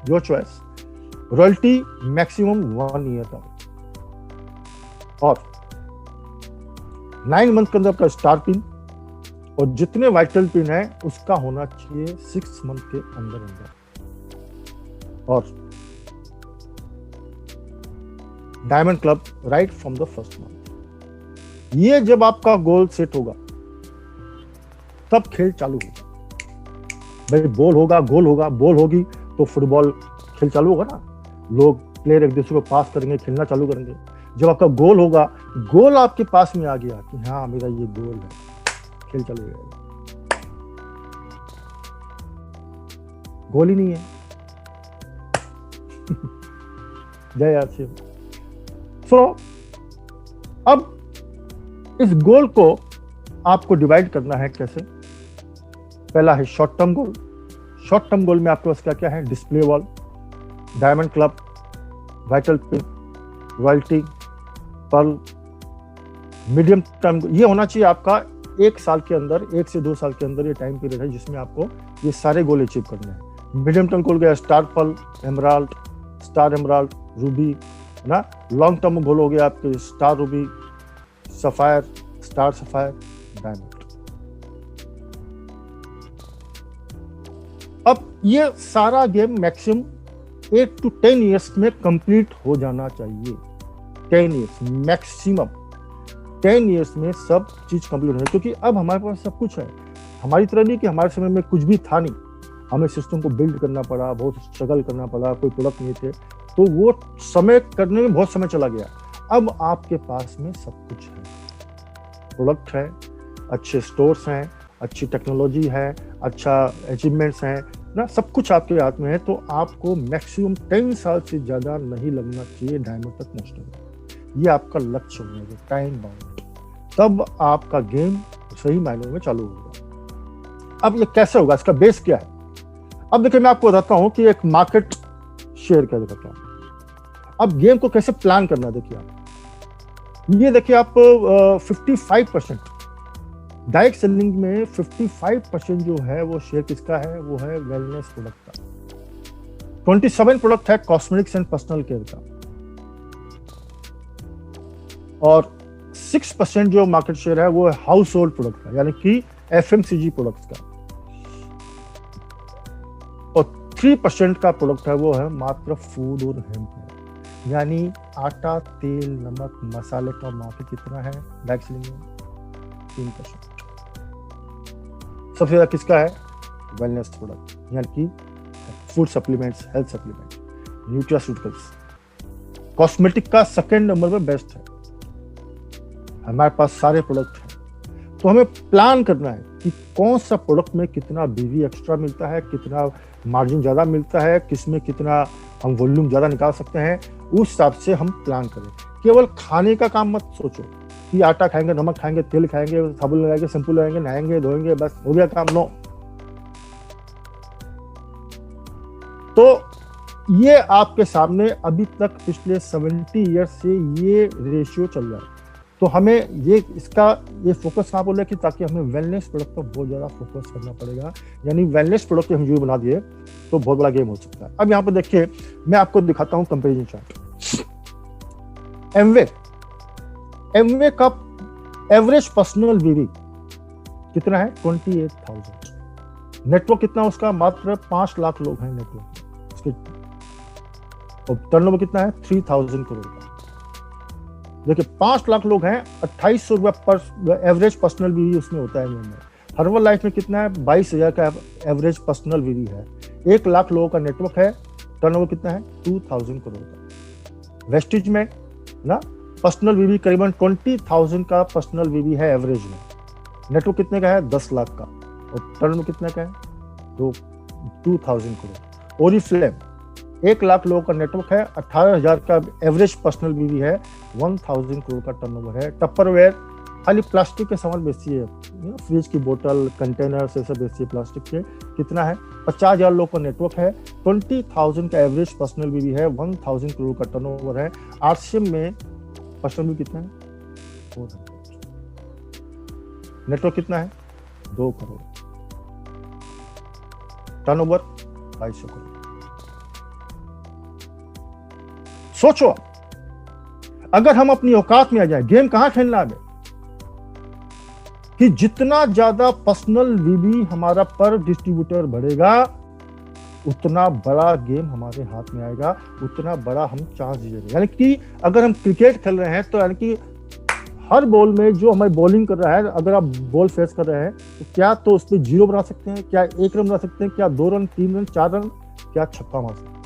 Speaker 1: your choice. Royalty maximum 1 year का, और 9 मंथ के अंदर आपका स्टार पिन, और जितने वाइटल पिन है उसका होना चाहिए 6 मंथ के अंदर अंदर। और diamond club right from the first month. ये जब आपका गोल सेट होगा तब खेल चालू होगा। भाई बॉल होगा, गोल होगा, बॉल होगी तो फुटबॉल खेल चालू होगा ना, लोग प्लेयर एक दूसरे को पास करेंगे, खेलना चालू करेंगे। जब आपका गोल होगा, गोल आपके पास में आ गया कि हाँ मेरा ये गोल है, खेल चालू हो जाएगा। गोल ही नहीं है जय यार शिव। सो अब इस गोल को आपको डिवाइड करना है कैसे? पहला है short term goal. Short term goal में आपके पास क्या क्या है? Display ball, diamond club, vital pin, royalty, pearl. Medium term ये होना चाहिए आपका 1 साल के अंदर, 1 से 2 साल के अंदर ये टाइम पीरियड है जिसमें आपको ये सारे गोल अचीव करने हैं। मीडियम टर्म गोल गया star pearl, emerald, star emerald, ruby, है ना। लॉन्ग टर्म गोल हो गया आपके star ruby, sapphire, star sapphire, diamond. अब ये सारा गेम मैक्सिमम 8 to 10 ईयर्स में कंप्लीट हो जाना चाहिए। 10 ईयर्स मैक्सिमम, 10 ईयर्स में सब चीज कंप्लीट हो जाए, क्योंकि अब हमारे पास सब कुछ है। हमारी तरह नहीं कि हमारे समय में कुछ भी था नहीं, हमें सिस्टम को बिल्ड करना पड़ा, बहुत स्ट्रगल करना पड़ा, कोई प्रोडक्ट नहीं थे, तो वो समय करने में बहुत समय चला गया। अब आपके पास में सब कुछ है, प्रोडक्ट है, अच्छे स्टोर्स हैं, अच्छी टेक्नोलॉजी है, अच्छा अचीवमेंट्स हैं ना, सब कुछ आपके हाथ में है। तो आपको मैक्सिमम 10 साल से ज्यादा नहीं लगना चाहिए डायमंड तक पहुंचने में। ये आपका लक्ष्य होना चाहिए, टाइम बाउंड, तब आपका गेम सही मायनों में चालू होगा। अब ये कैसे होगा, इसका बेस क्या है? अब देखिए मैं आपको बताता हूं कि एक मार्केट शेयर क्या दिखाता हूं। अब गेम को कैसे प्लान करना, देखिए आप ये देखिए आप 55% डायरेक्ट सेलिंग में 55% जो है वो शेयर किसका है? वो है वेलनेस प्रोडक्ट का। 27 प्रोडक्ट है कॉस्मेटिक्स एंड पर्सनल केयर का, और 6% जो मार्केट शेयर है वो है हाउस होल्ड प्रोडक्ट का, यानी कि FMCG प्रोडक्ट्स का, और 3% का प्रोडक्ट है वो है मात्र फूड और हेम्प है। यानी आटा, तेल, नमक, मसाले का मार्केट कितना है डायरेक्ट सेलिंग में? 3%। सबसे ज्यादा किसका है? वेलनेस प्रोडक्ट, यानी कि food supplements, health supplement, nutraceuticals. Cosmetic का सेकंड नंबर पे बेस्ट है। हमारे पास सारे प्रोडक्ट हैं, तो हमें प्लान करना है कि कौन सा प्रोडक्ट में कितना BV एक्स्ट्रा मिलता है, कितना मार्जिन ज्यादा मिलता है, किसमें कितना हम वॉल्यूम ज्यादा निकाल सकते हैं, उस हिसाब से हम प्लान करें। केवल खाने का काम मत सोचो कि आटा खाएंगे, नमक खाएंगे, तेल खाएंगे, साबुन लगाएंगे, शैम्पू लगाएंगे, नहाएंगे, धोएंगे, बस हो गया काम। नो। तो ये आपके सामने अभी तक पिछले 70 ईयर्स से ये रेशियो चल रहा है। तो हमें ये ये फोकस कहाँ बोल रहे कि ताकि हमें वेलनेस प्रोडक्ट पर बहुत ज्यादा फोकस करना पड़ेगा, यानी वेलनेस प्रोडक्ट हम जो बना दिए तो बहुत बड़ा गेम हो सकता है। अब यहाँ पर देखिए मैं आपको दिखाता हूँ कंपेरिजन चार्ट। एमवे का एवरेज पर्सनल वीवी कितना है? 28,000। नेटवर्क कितना उसका? मात्र 5 लाख लोग हैं नेटवर्क उसके, और टर्नओवर कितना है? 3,000 करोड़ का। देखिए 5 लाख लोग हैं, 2800 रुपया पर एवरेज पर्सनल वीवी उसमें होता है। हर्बल लाइफ में कितना है? 22,000 का एवरेज पर्सनल वीवी है। 1 लाख लोगों का नेटवर्क है, टर्नओवर कितना है? 2,000 करोड़ का। वेस्टिज में ना पर्सनल वीवी करीबन 20,000 का पर्सनल वीवी है एवरेज में। नेटवर्क कितने का है? 10 लाख का, और टर्नओवर कितने का है? 2,000 करोड़। ओरिफ्लेम 1 लाख लोगों का नेटवर्क है, 18,000 का एवरेज पर्सनल वीवी है, 1,000 करोड़ का टर्नओवर है। टप्परवेयर खाली प्लास्टिक के सामान बेचती है, फ्रिज की बोतल, कंटेनर से सब बेचती है प्लास्टिक के। कितना है? 50,000 लोग का नेटवर्क है, 20,000 का एवरेज पर्सनल वीवी है, 1,000 करोड़ का टर्नओवर है। आरसीएम में पर्सनल वीवी कितना है? 400। नेटवर्क कितना है? 2 करोड़, टर्नओवर 2200 करोड़। सोचो अगर हम अपनी औकात में आ जाए, गेम कहां खेलना है कि जितना ज्यादा पर्सनल वीवी हमारा पर डिस्ट्रीब्यूटर बढ़ेगा, उतना बड़ा गेम हमारे हाथ में आएगा, उतना बड़ा हम चांस जीतेंगे। यानी कि अगर हम क्रिकेट खेल रहे हैं तो यानी कि हर बॉल में जो हमें बॉलिंग कर रहा है, अगर आप बॉल फेस कर रहे हैं तो क्या तो उस पर 0 बना सकते हैं, क्या 1 रन बना सकते हैं, क्या 2 रन, 3 रन, 4 रन, क्या छक्का मार सकते हैं।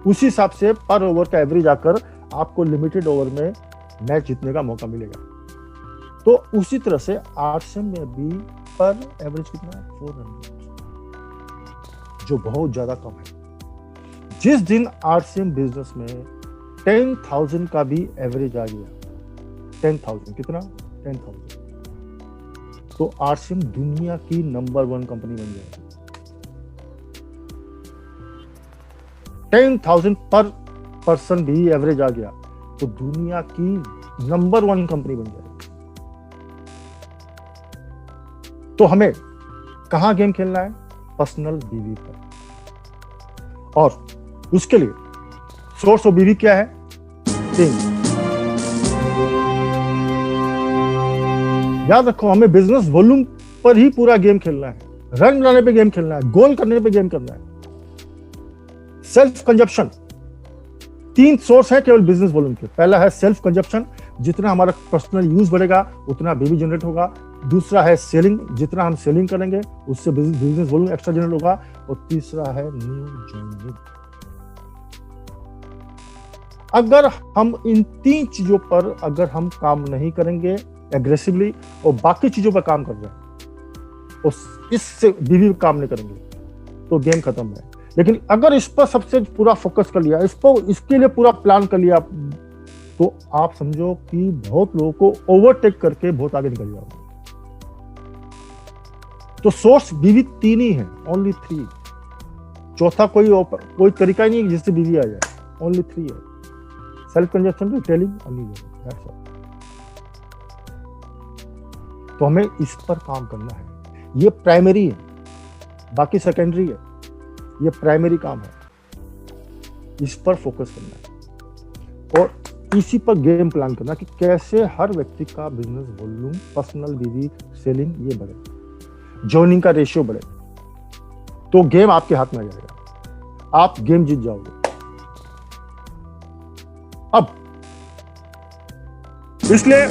Speaker 1: उसी हिसाब से पर ओवर का एवरेज आकर आपको लिमिटेड ओवर में मैच जीतने का मौका मिलेगा। तो उसी तरह से आरसीएम में भी पर एवरेज कितना है, 4 रन, जो बहुत ज्यादा कम है। जिस दिन आरसीएम बिजनेस में 10,000 का भी एवरेज आ गया, 10,000 कितना, 10,000, तो आरसीएम दुनिया की नंबर 1 कंपनी बन जाएगी। 10,000 पर पर्सन भी एवरेज आ गया तो दुनिया की नंबर 1 कंपनी बन जाएगी। तो हमें कहां गेम खेलना है, पर्सनल बीवी पर, और उसके लिए सोर्स ऑफ बीवी क्या है, 3। याद रखो हमें बिजनेस वॉल्यूम पर ही पूरा गेम खेलना है, रन बनाने पे गेम खेलना है, गोल करने पे गेम करना है। सेल्फ कंजप्शन, 3 सोर्स है केवल बिजनेस वॉल्यूम के। पहला है सेल्फ कंजप्शन, जितना हमारा पर्सनल यूज बढ़ेगा उतना बीवी जनरेट होगा। दूसरा है सेलिंग, जितना हम सेलिंग करेंगे उससे बिजनेस वॉल्यूम एक्स्ट्रा जनरेट होगा। और तीसरा है न्यू ज्वाइनिंग। अगर हम इन 3 चीजों पर अगर हम काम नहीं करेंगे एग्रेसिवली और बाकी चीजों पर काम कर रहे हैं और इससे बीवी काम नहीं करेंगे तो गेम खत्म है। लेकिन अगर इस पर सबसे पूरा फोकस कर लिया, इसके लिए पूरा प्लान कर लिया, तो आप समझो कि बहुत लोगों को ओवरटेक करके बहुत आगे निकल जाओगे। तो सोर्स बीवी 3 ही है, ओनली 3। चौथा कोई तरीका ही नहीं है जिससे बीवी आ जाए, ओनली 3 है, सेल्फ कंजप्शन, रिटेलिंग और न्यू ज्वाइनिंग। तो हमें इस पर काम करना है। ये प्राइमरी है, बाकी सेकेंडरी है, ये प्राइमरी काम है, इस पर फोकस करना है और इसी पर गेम प्लान करना कि कैसे हर व्यक्ति का बिजनेस वॉल्यूम, पर्सनल बीवी, सेलिंग ये बढ़े, जॉइनिंग का रेशियो बढ़े, तो गेम आपके हाथ में आ जाएगा, आप गेम जीत जाओगे। अब इसलिए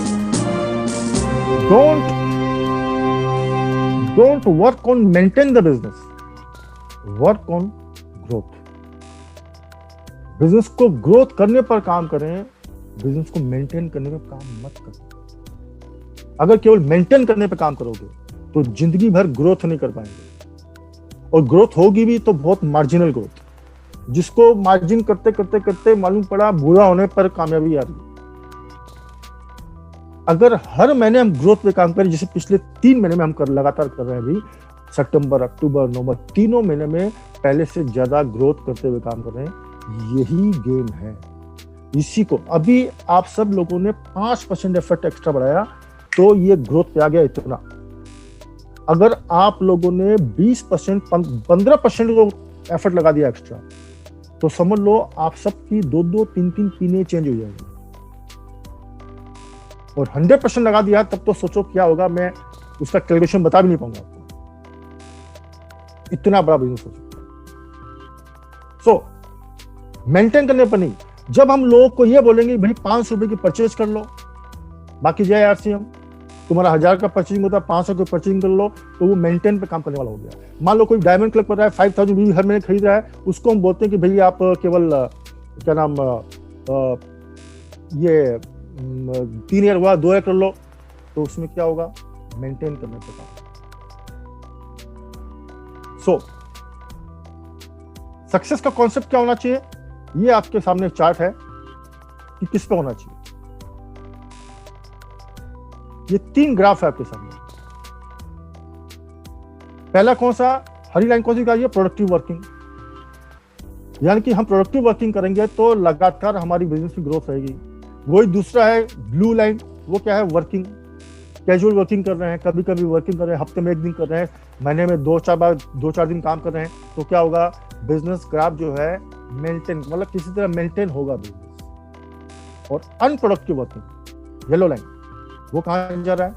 Speaker 1: don't work on maintain the business, work on growth. Business को ग्रोथ करने पर काम करें, बिजनेस को मेंटेन करने पर काम मत करें। अगर केवल मेंटेन करने पर काम करोगे तो जिंदगी भर ग्रोथ नहीं कर पाएंगे, और ग्रोथ होगी भी तो बहुत मार्जिनल ग्रोथ, जिसको मार्जिन करते करते करते मालूम पड़ा बुरा होने पर कामयाबी आ रही है। अगर हर महीने हम ग्रोथ पे काम करें, जैसे पिछले 3 महीने में हम लगातार कर रहे हैं, अभी सितंबर, अक्टूबर, नवंबर, तीनों महीने में पहले से ज्यादा ग्रोथ करते हुए काम कर रहे हैं, यही गेम है। इसी को अभी आप सब लोगों ने 5% एफर्ट एक्स्ट्रा बढ़ाया तो ये ग्रोथ पे आ गया इतना। अगर आप लोगों ने 20%, 15% को एफर्ट लगा दिया एक्स्ट्रा, तो समझ लो आप सबकी 2-2, 3-3 पीने चेंज हो जाएंगी। और 100% लगा दिया तब तो सोचो क्या होगा, मैं उसका कैलकुलेशन बता भी नहीं पाऊंगा आपको, इतना बड़ा बिजनेस हो सकता है। सो मेंटेन करने पर नहीं, जब हम लोगों को ये बोलेंगे भाई 500 रुपए की परचेज कर लो, बाकी जाए आरसीएम, तुम्हारा 1000 का परचेजिंग होता है, 500 की परचेजिंग कर लो, तो वो मेंटेन पे काम करने वाला हो गया। मान लो कोई डायमंड क्लब कर रहा है, 5000 भी हर महीने खरीद रहा है, उसको हम बोलते हैं कि भाई आप केवल क्या नाम ये 3 ईयर हुआ, 2 ईयर कर लो, तो उसमें क्या होगा, मेंटेन करने पे काम। सो सक्सेस का कॉन्सेप्ट क्या होना चाहिए, ये आपके सामने चार्ट है कि किस पे होना चाहिए। ये 3 ग्राफ है आपके सामने। पहला कौन सा, हरी लाइन कौन सी का, ये प्रोडक्टिव वर्किंग, यानी कि हम प्रोडक्टिव वर्किंग करेंगे तो लगातार हमारी बिजनेस की ग्रोथ रहेगी। वही दूसरा है ब्लू लाइन, वो क्या है, वर्किंग, कैजुअल वर्किंग कर रहे हैं, कभी कभी वर्किंग कर रहे हैं, हफ्ते में 1 दिन कर रहे हैं, महीने में 2-4 दिन काम कर रहे हैं, तो क्या होगा, बिजनेस ग्राफ जो है मेंटेन, मतलब किसी तरह मेंटेन होगा बिजनेस। और अनप्रोडक्टिव वर्किंग, येलो लाइन, वो कहाँ जा रहा है,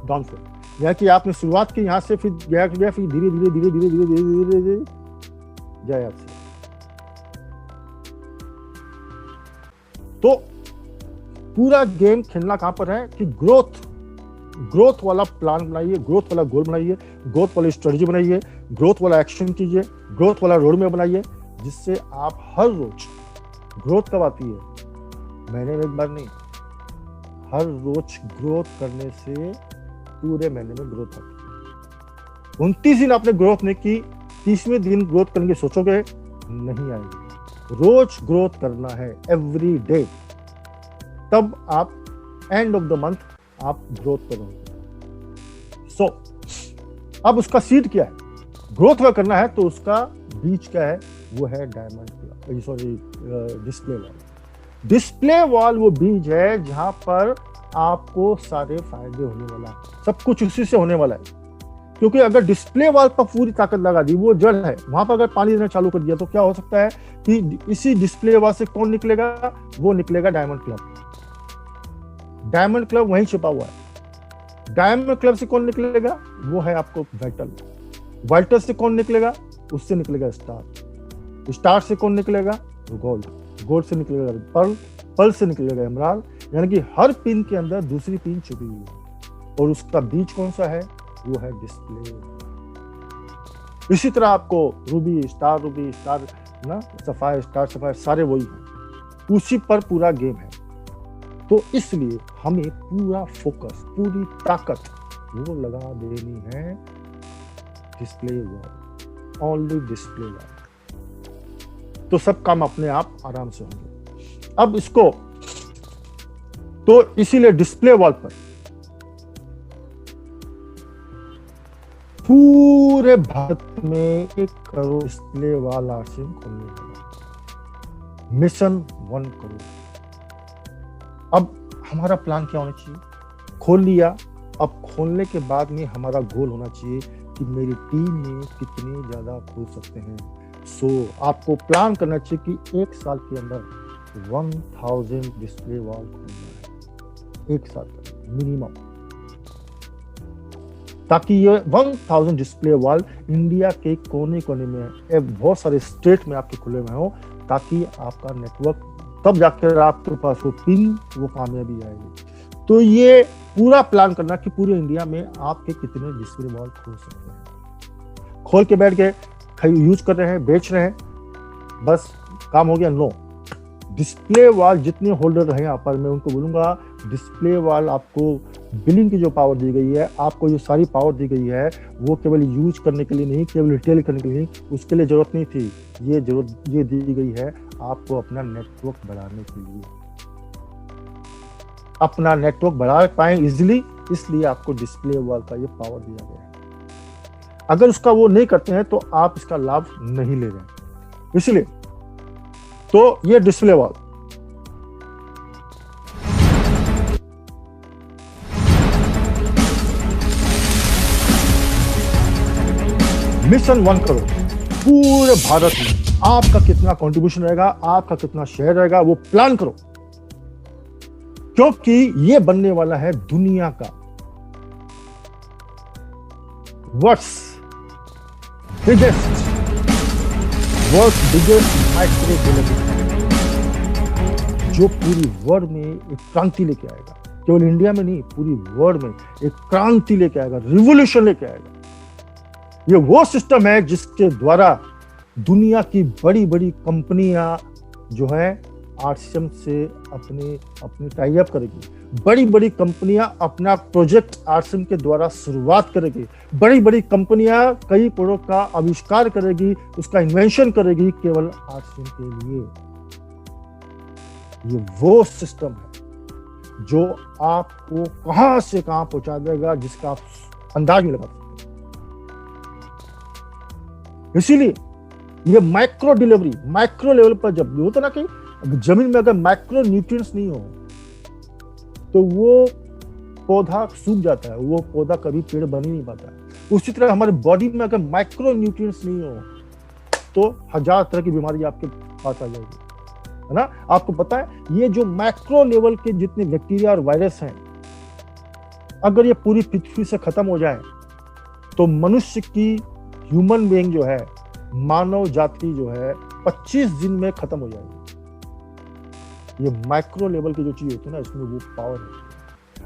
Speaker 1: डाउन फ्लो। यानी कि आपने शुरुआत की यहाँ से, फिर गया, फिर धीरे धीरे धीरे धीरे धीरे धीरे धीरे धीरे जाए आपसे। तो पूरा गेम खेलना कहां पर है कि ग्रोथ वाला प्लान बनाइए, ग्रोथ वाला गोल बनाइए, ग्रोथ वाली स्ट्रेटजी बनाइए, ग्रोथ वाला एक्शन कीजिए, ग्रोथ वाला रोड मैप बनाइए, जिससे आप हर रोज, ग्रोथ कब आती है, महीने में 1 बार नहीं, हर रोज ग्रोथ करने से पूरे महीने में ग्रोथ आती है। 29 दिन आपने ग्रोथ नहीं की, 30वें दिन ग्रोथ करने की सोचोगे, नहीं आएगी। रोज ग्रोथ करना है, एवरी डे, तब आप एंड ऑफ द मंथ आप ग्रोथ करोगे। सो अब उसका सीड क्या है, ग्रोथ में करना है तो उसका बीज क्या है, वो है diamond club, sorry display wall. Display wall वो बीज है जहां पर आपको सारे फायदे होने वाला है, सब कुछ उसी से होने वाला है। क्योंकि अगर डिस्प्ले वॉल पर पूरी ताकत लगा दी, वो जड़ है, वहां पर अगर पानी देना चालू कर दिया तो क्या हो सकता है कि इसी डिस्प्ले वॉल से कौन निकलेगा, वो निकलेगा डायमंड क्लब। डायमंड क्लब वहीं छिपा हुआ है। डायमंड क्लब से कौन निकलेगा, वो है आपको वाइटल। वाइटल से कौन निकलेगा, उससे निकलेगा स्टार। स्टार से कौन निकलेगा, गोल्ड। गोल्ड से निकलेगा पर्ल। पर्ल से निकलेगा एमराल्ड। यानी कि हर पिन के अंदर दूसरी पिन छुपी हुई है, और उसका बीज कौन सा है, वो है डिस्प्ले। इसी तरह आपको रूबी स्टार ना, सफायर स्टार सफायर, सारे वही हैं, उसी पर पूरा गेम है। तो इसलिए हमें पूरा फोकस, पूरी ताकत वो लगा देनी है display wall, only display wall, तो सब काम अपने आप आराम से होंगे। अब इसको तो इसीलिए डिस्प्ले वॉल पर पूरे भारत में 1 करोड़ डिस्प्ले वॉल आरसीएम खोलने वाला, मिशन 1 करोड़। अब हमारा प्लान क्या होना चाहिए, खोल लिया, अब खोलने के बाद में हमारा गोल होना चाहिए कि मेरी टीम में कितने ज्यादा खोल सकते हैं। सो आपको प्लान करना चाहिए कि 1 साल के अंदर 1000 डिस्प्ले वॉल खोलना है, 1 साल तक मिनिमम, ताकि ये 1000 डिस्प्ले वॉल इंडिया के कोने कोने में, बहुत सारे स्टेट में आपके खुले में हो, ताकि आपका नेटवर्क, तब जाकर आपके पास वो पिन, वो कामयाबी आएगी। तो ये पूरा प्लान करना कि पूरे इंडिया में आपके कितने डिस्प्ले वॉल खोल सकते हैं। खोल के बैठ गए, यूज कर रहे हैं, बेच रहे हैं, बस काम हो गया, नो। डिस्प्ले वॉल जितने होल्डर रहे यहाँ पर, मैं उनको बोलूंगा डिस्प्ले वॉल आपको बिलिंग की जो पावर दी गई है, आपको जो सारी पावर दी गई है, वो केवल यूज करने के लिए नहीं, केवल रिटेल करने के लिए नहीं, उसके लिए जरूरत नहीं थी। ये दी गई है आपको अपना नेटवर्क बढ़ाने के लिए, अपना नेटवर्क बढ़ा पाए इजिली, इसलिए आपको डिस्प्ले वॉल का ये पावर दिया गया है। अगर उसका वो नहीं करते हैं तो आप इसका लाभ नहीं ले रहे हैं। इसलिए तो ये डिस्प्ले वॉल, मिशन 1 करोड़, पूरे भारत में आपका कितना कंट्रीब्यूशन रहेगा, आपका कितना शेयर रहेगा, वो प्लान करो, क्योंकि ये बनने वाला है दुनिया का वर्ल्ड बिगेस्ट माइक्रो डिलीवरी, जो पूरी वर्ल्ड में एक क्रांति लेके आएगा। केवल इंडिया में नहीं, पूरी वर्ल्ड में एक क्रांति लेके आएगा, रिवॉल्यूशन लेके आएगा। ये वो सिस्टम है जिसके द्वारा दुनिया की बड़ी बड़ी कंपनियां जो है आरसीएम से अपनी टाई अप करेगी। बड़ी बड़ी कंपनियां अपना प्रोजेक्ट आरसीएम के द्वारा शुरुआत करेगी। बड़ी बड़ी कंपनियां कई प्रोडक्ट का आविष्कार करेगी, उसका इन्वेंशन करेगी केवल आरसीएम के लिए। ये वो सिस्टम है जो आपको कहां से कहां पहुंचा देगा, जिसका आप अंदाज नहीं लगा सकते। इसीलिए ये माइक्रो डिलीवरी, माइक्रो लेवल पर जब होता ना कि जमीन में अगर माइक्रो न्यूट्रिएंट्स नहीं हो तो वो पौधा सूख जाता है, वो पौधा कभी पेड़ बन ही नहीं पाता है। उसी तरह हमारे बॉडी में अगर माइक्रो न्यूट्रिएंट्स नहीं हो तो 1000 तरह की बीमारी आपके पास आ जाएगी, है ना। आपको पता है ये जो माइक्रो लेवल के जितने बैक्टीरिया और वायरस हैं, अगर ये पूरी पृथ्वी से खत्म हो जाए तो मनुष्य की ह्यूमन बीइंग जो है, मानव जाति जो है 25 दिन में खत्म हो जाएगी। ये माइक्रो लेवल की जो चीज होती है ना, इसमें वो पावर है।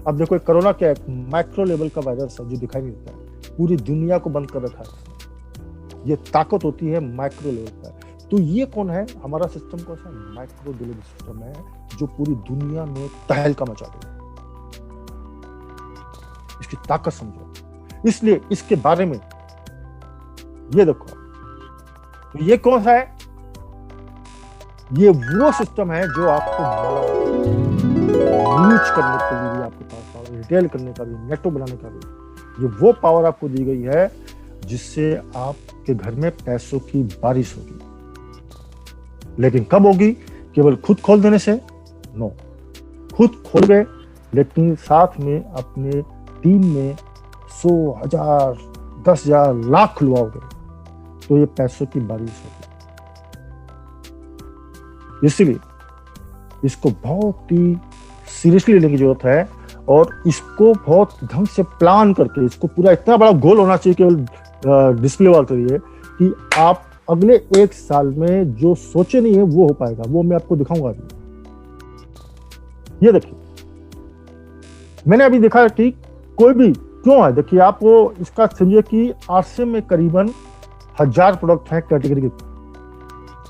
Speaker 1: अब देखो कोरोना क्या है, माइक्रो लेवल का वायरस है जो दिखाई नहीं देता है, पूरी दुनिया को बंद कर रखा है। ये ताकत होती है माइक्रो लेवल पर। तो ये कौन है, हमारा सिस्टम कौन सा माइक्रो लेवल सिस्टम है जो पूरी दुनिया में तहलका मचा देगा। इसकी ताकत समझो, इसलिए इसके बारे में ये देखो। तो ये कौन सा है, ये वो सिस्टम है जो आपको यूज करने के लिए भी आपके पास पावर, रिटेल करने का भी, नेटवर्क बनाने का भी, ये वो पावर आपको दी गई है जिससे आपके घर में पैसों की बारिश होगी। लेकिन कब होगी, केवल खुद खोल देने से? नो, खुद खोल गए लेकिन साथ में अपने टीम में 100, 1000, 10,000, लाख खुलवाओगे तो ये पैसों की बारिश होगी। इसलिए इसको बहुत ही सीरियसली लेने की जरूरत है और इसको बहुत ढंग से प्लान करके, इसको पूरा इतना बड़ा गोल होना चाहिए केवल डिस्प्ले वाल करिए कि आप अगले 1 साल में जो सोचे नहीं है वो हो पाएगा। वो मैं आपको दिखाऊंगा अभी। ये देखिए, मैंने अभी देखा कि कोई भी क्यों है, देखिए आप वो इसका समझिए कि आरसीएम में करीबन 1000 प्रोडक्ट हैं कैटेगरी के।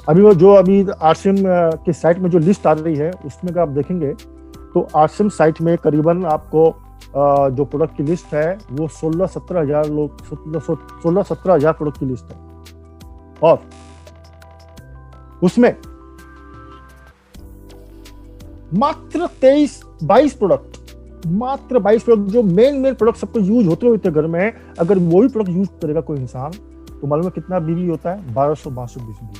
Speaker 1: अभी वो जो अभी आरसीएम के साइट में जो लिस्ट आ रही है उसमें अगर आप देखेंगे तो आरसीएम साइट में करीबन आपको जो प्रोडक्ट की लिस्ट है वो 16-17 हजार लोग 16-17 हजार प्रोडक्ट की लिस्ट है। और उसमें मात्र 22 प्रोडक्ट, मात्र 22 प्रोडक्ट जो मेन प्रोडक्ट सबको यूज होते हुए घर में, अगर वही प्रोडक्ट यूज करेगा कोई इंसान तो मालूम है कितना बीबी होता है, 1262 बीबी,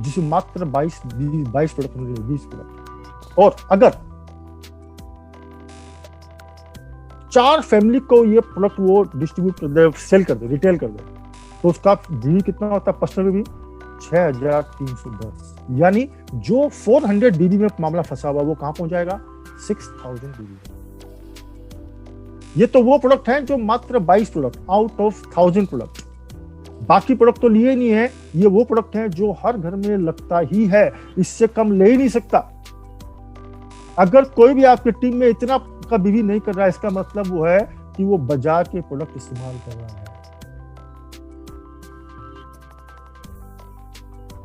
Speaker 1: जिसे मात्र 22 प्रोडक्ट मिले, 20 प्रोडक्ट। और अगर 4 फैमिली को ये प्रोडक्ट वो डिस्ट्रीब्यूट कर दे, सेल कर दे, रिटेल कर दे, तो उसका बीबी कितना होता है, पर्सनल बीबी 6310। यानी जो 400 बीबी में मामला फंसा हुआ वो कहां पहुंच जाएगा, 6000 बीबी। ये तो वो प्रोडक्ट हैं जो मात्र 22 प्रोडक्ट आउट ऑफ 1000 प्रोडक्ट, बाकी प्रोडक्ट तो लिए नहीं है। ये वो प्रोडक्ट हैं जो हर घर में लगता ही है, इससे कम ले ही नहीं सकता। अगर कोई भी आपकी टीम में इतना का बीवी नहीं कर रहा है, इसका मतलब वो है कि वो बाजार के प्रोडक्ट इस्तेमाल कर रहा है।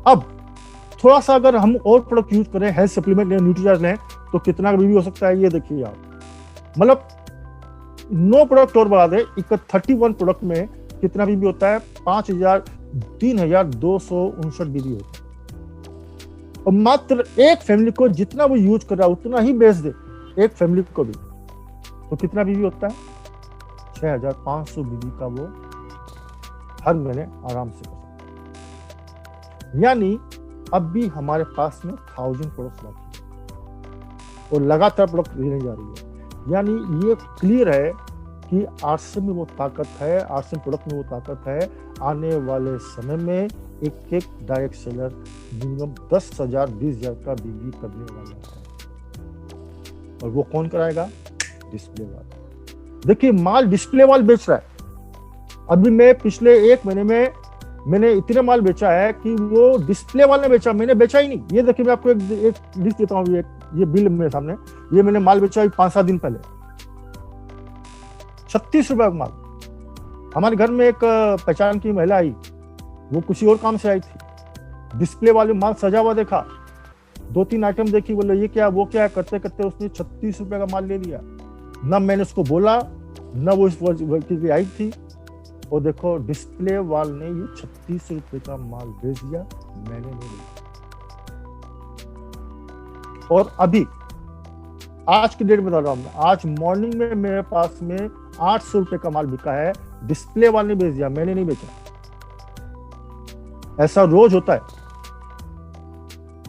Speaker 1: अब थोड़ा सा अगर हम और प्रोडक्ट यूज करें, हेल्थ सप्लीमेंट लें, न्यूट्रीचार्ज लें, तो कितना का बीवी हो सकता है ये देखिए आप। मतलब 9 प्रोडक्ट और बढ़ा दे, 31 प्रोडक्ट में कितना बीबी होता है, 3259 बीबी होता है। और मात्र एक फैमिली को जितना वो यूज कर रहा है उतना ही बेच दे, एक फैमिली को भी, तो कितना बीबी होता है, 6500 बीबी का वो हर महीने आराम से कर सकता है। यानी अब भी हमारे पास में 1000 प्रोडक्ट बाकी है और लगातार प्रोडक्ट लेने जा रही है। यानी ये क्लियर है कि आरसीएम में वो ताकत है, आरसीएम प्रोडक्ट में वो ताकत है। आने वाले समय में एक डायरेक्ट सेलर मिनिमम 10,000 20,000 का बीबी करने वाला है। और वो कौन कराएगा, डिस्प्ले वाल। देखिए माल डिस्प्ले वाल बेच रहा है। अभी मैं पिछले 1 महीने में मैंने इतने माल बेचा है कि वो डिस्प्ले वाल ने बेचा, मैंने बेचा ही नहीं। ये देखिए मैं आपको एक लिस्ट देता हूँ, ये बिल मेरे सामने, ये मैंने माल बेचा 5-7 दिन पहले, 36 रुपए का माल। हमारे घर में एक पहचान की महिला आई, वो किसी और काम से आई थी, डिस्प्ले वाले माल सजा हुआ देखा, 2-3 आइटम देखी, बोले ये क्या वो क्या, करते करते उसने 36 रुपए का माल ले लिया। न मैंने उसको बोला, न वो इस व्यक्ति की आई थी। और देखो डिस्प्ले वाल ने ये 36 रुपए का माल बेच दिया, मैंने नहीं लिया। और अभी आज की डेट में बता रहा हूं, आज मॉर्निंग में मेरे पास में 800 रुपए का माल बिका है, डिस्प्ले वाल ने बेच दिया, मैंने नहीं बेचा। ऐसा रोज होता है,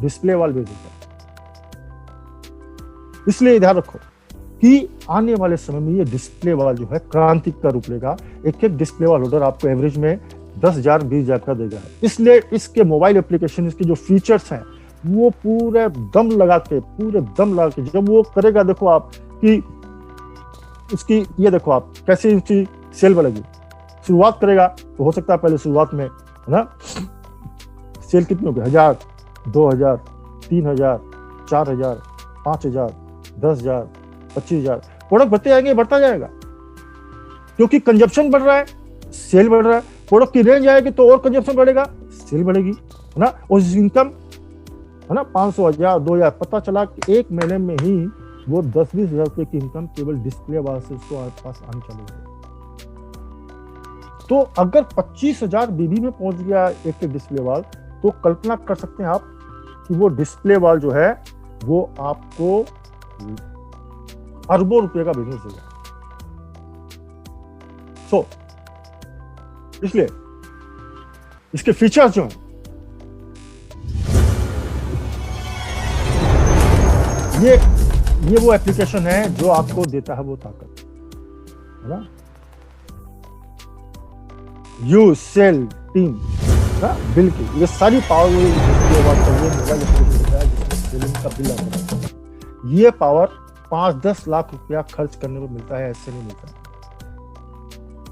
Speaker 1: डिस्प्ले वाल बेच देता है। इसलिए ध्यान रखो कि आने वाले समय में ये डिस्प्ले वाला जो है क्रांति का रूप लेगा। एक एक डिस्प्ले वाला होल्डर आपको एवरेज में 10,000 20,000 का देगा। इसलिए इसके मोबाइल एप्लीकेशन, इसके जो फीचर्स हैं वो पूरे दम लगा के जब वो करेगा, देखो आप कि उसकी ये देखो आप कैसे इसकी सेल बढ़ेगी। शुरुआत करेगा तो हो सकता है पहले शुरुआत में, है ना, सेल कितनी होगी, 1000, 2000, 3000, 4000, 5000, 10,000, 25,000, प्रोडक्ट बढ़ता जाएगा क्योंकि कंजप्शन बढ़ रहा है, सेल बढ़ रहा है। प्रोडक्ट की रेंज आएगी तो और कंजप्शन बढ़ेगा, सेल बढ़ेगी, है ना। और इनकम, है ना, 500, 1000, 2000, पता चला कि एक महीने में ही वो 10-20 हजार रुपए की इनकम केवल डिस्प्ले वाले से उसको आपके पास आने चालू हो। तो अगर 25,000 बीबी में पहुंच गया एक डिस्प्ले वाल, तो कल्पना कर सकते हैं आप कि वो डिस्प्ले वाल जो है वो आपको अरबों रुपए का बिजनेस देगा। इसलिए इसके फीचर्स जो हैं, ये वो एप्लीकेशन है जो आपको देता है वो ताकत, है ना। यू सेल टीम बिल की ये सारी पावर मोबाइल एप्लीकेशन देता है जिसमें सेलिंग का बिल आता है। ये पावर 5-10 लाख रुपया खर्च करने में मिलता है, ऐसे नहीं मिलता।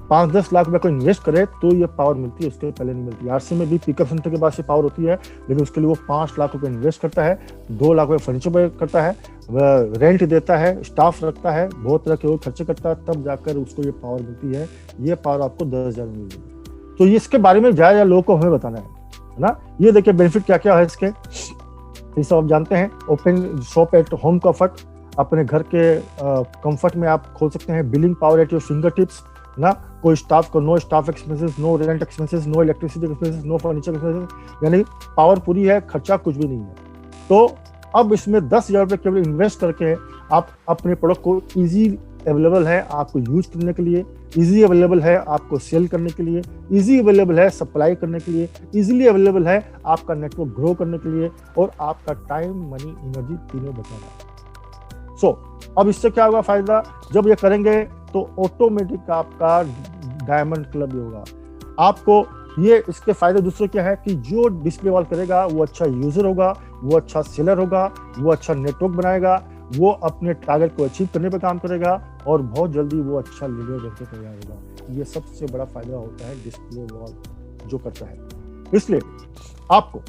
Speaker 1: 5-10 लाख रुपया को इन्वेस्ट करे तो ये पावर मिलती है, उसके पहले नहीं मिलती। आरसी में भी पिकअप सेंटर के पास ये पावर होती है, लेकिन उसके लिए वो 5 लाख रुपए इन्वेस्ट करता है, 2 लाख रुपए फर्नीचर पे करता है, रेंट देता है, स्टाफ रखता है, बहुत तरह के और खर्चे करता है, तब जाकर उसको ये पावर मिलती है। ये पावर आपको 10,000 में मिलेगी। तो ये इसके बारे में ज्यादा लोगों को हमें बताना है ना। ये देखिए बेनिफिट क्या क्या है इसके, ये सब आप जानते हैं। Open shop at home comfort, अपने घर के कंफर्ट में आप खोल सकते हैं। Billing power at your fingertips ना, कोई स्टाफ को no staff expenses, no rent expenses, no electricity expenses, no furniture expenses, यानी पावर पूरी है, खर्चा कुछ भी नहीं है। तो अब इसमें 10,000 रुपये केवल इन्वेस्ट करके आप अपने प्रोडक्ट को इजी अवेलेबल है आपको यूज करने के लिए, इजी अवेलेबल है आपको सेल करने के लिए, इजी अवेलेबल है सप्लाई करने के लिए, इजीली अवेलेबल है आपका नेटवर्क ग्रो करने के लिए, और आपका टाइम, मनी, एनर्जी तीनों बचा रहा है। अब इससे क्या होगा फायदा, जब ये करेंगे तो ऑटोमेटिक आपका डायमंड क्लब होगा। आपको ये इसके फायदे दूसरे क्या है कि जो डिस्प्ले वॉल करेगा वो अच्छा यूजर होगा, वो अच्छा सेलर होगा, वो अच्छा नेटवर्क बनाएगा, वो अपने टारगेट को अचीव करने पर काम करेगा, और बहुत जल्दी वो अच्छा लीडर बनकर तैयार होगा। ये सबसे बड़ा फायदा होता है डिस्प्ले वॉल जो करता है। इसलिए आपको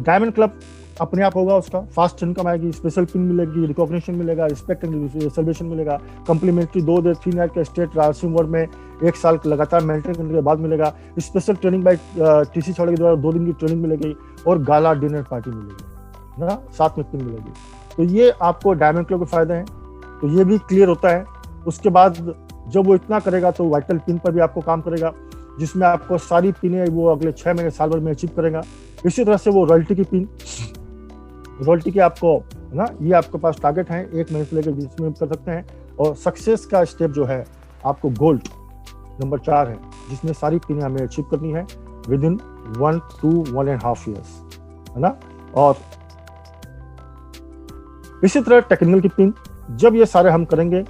Speaker 1: डायमंड क्लब अपने आप होगा, उसका फास्ट इनकम आएगी, स्पेशल पिन मिलेगी, रिकॉग्निशन मिलेगा, रिस्पेक्ट एंड रिजर्वेशन मिलेगा, कंप्लीमेंट्री 2-3 नाइट का स्टेट रासिंग वर्ड में 1 साल लगातार मेंटेन करने के बाद मिलेगा, स्पेशल ट्रेनिंग बाय टीसी छोड़े के द्वारा 2 दिन की ट्रेनिंग मिलेगी, और गाला डिनर पार्टी मिलेगी ना, साथ में पिन मिलेगी। तो ये आपको डायमंड क्लब के फायदे हैं, तो ये भी क्लियर होता है। उसके बाद जब वो इतना करेगा तो वाइटल पिन पर भी आपको काम करेगा, जिसमें आपको सारी पिनें वो अगले 6 महीने साल भर में अचीव करेगा। इसी तरह से वो रॉयल्टी की पिन, रॉयल्टी के आपको, है ना, ये आपके पास टारगेट है 1 महीने से लेकर 20 में कर सकते हैं। और सक्सेस का स्टेप जो है आपको गोल्ड नंबर 4 है, जिसमें सारी पिनें हमें अचीव करनी है विद इन 1 to 1.5 ईयर्स, है ना। और इसी तरह टेक्निकल की पिन, जब ये सारे हम करेंगे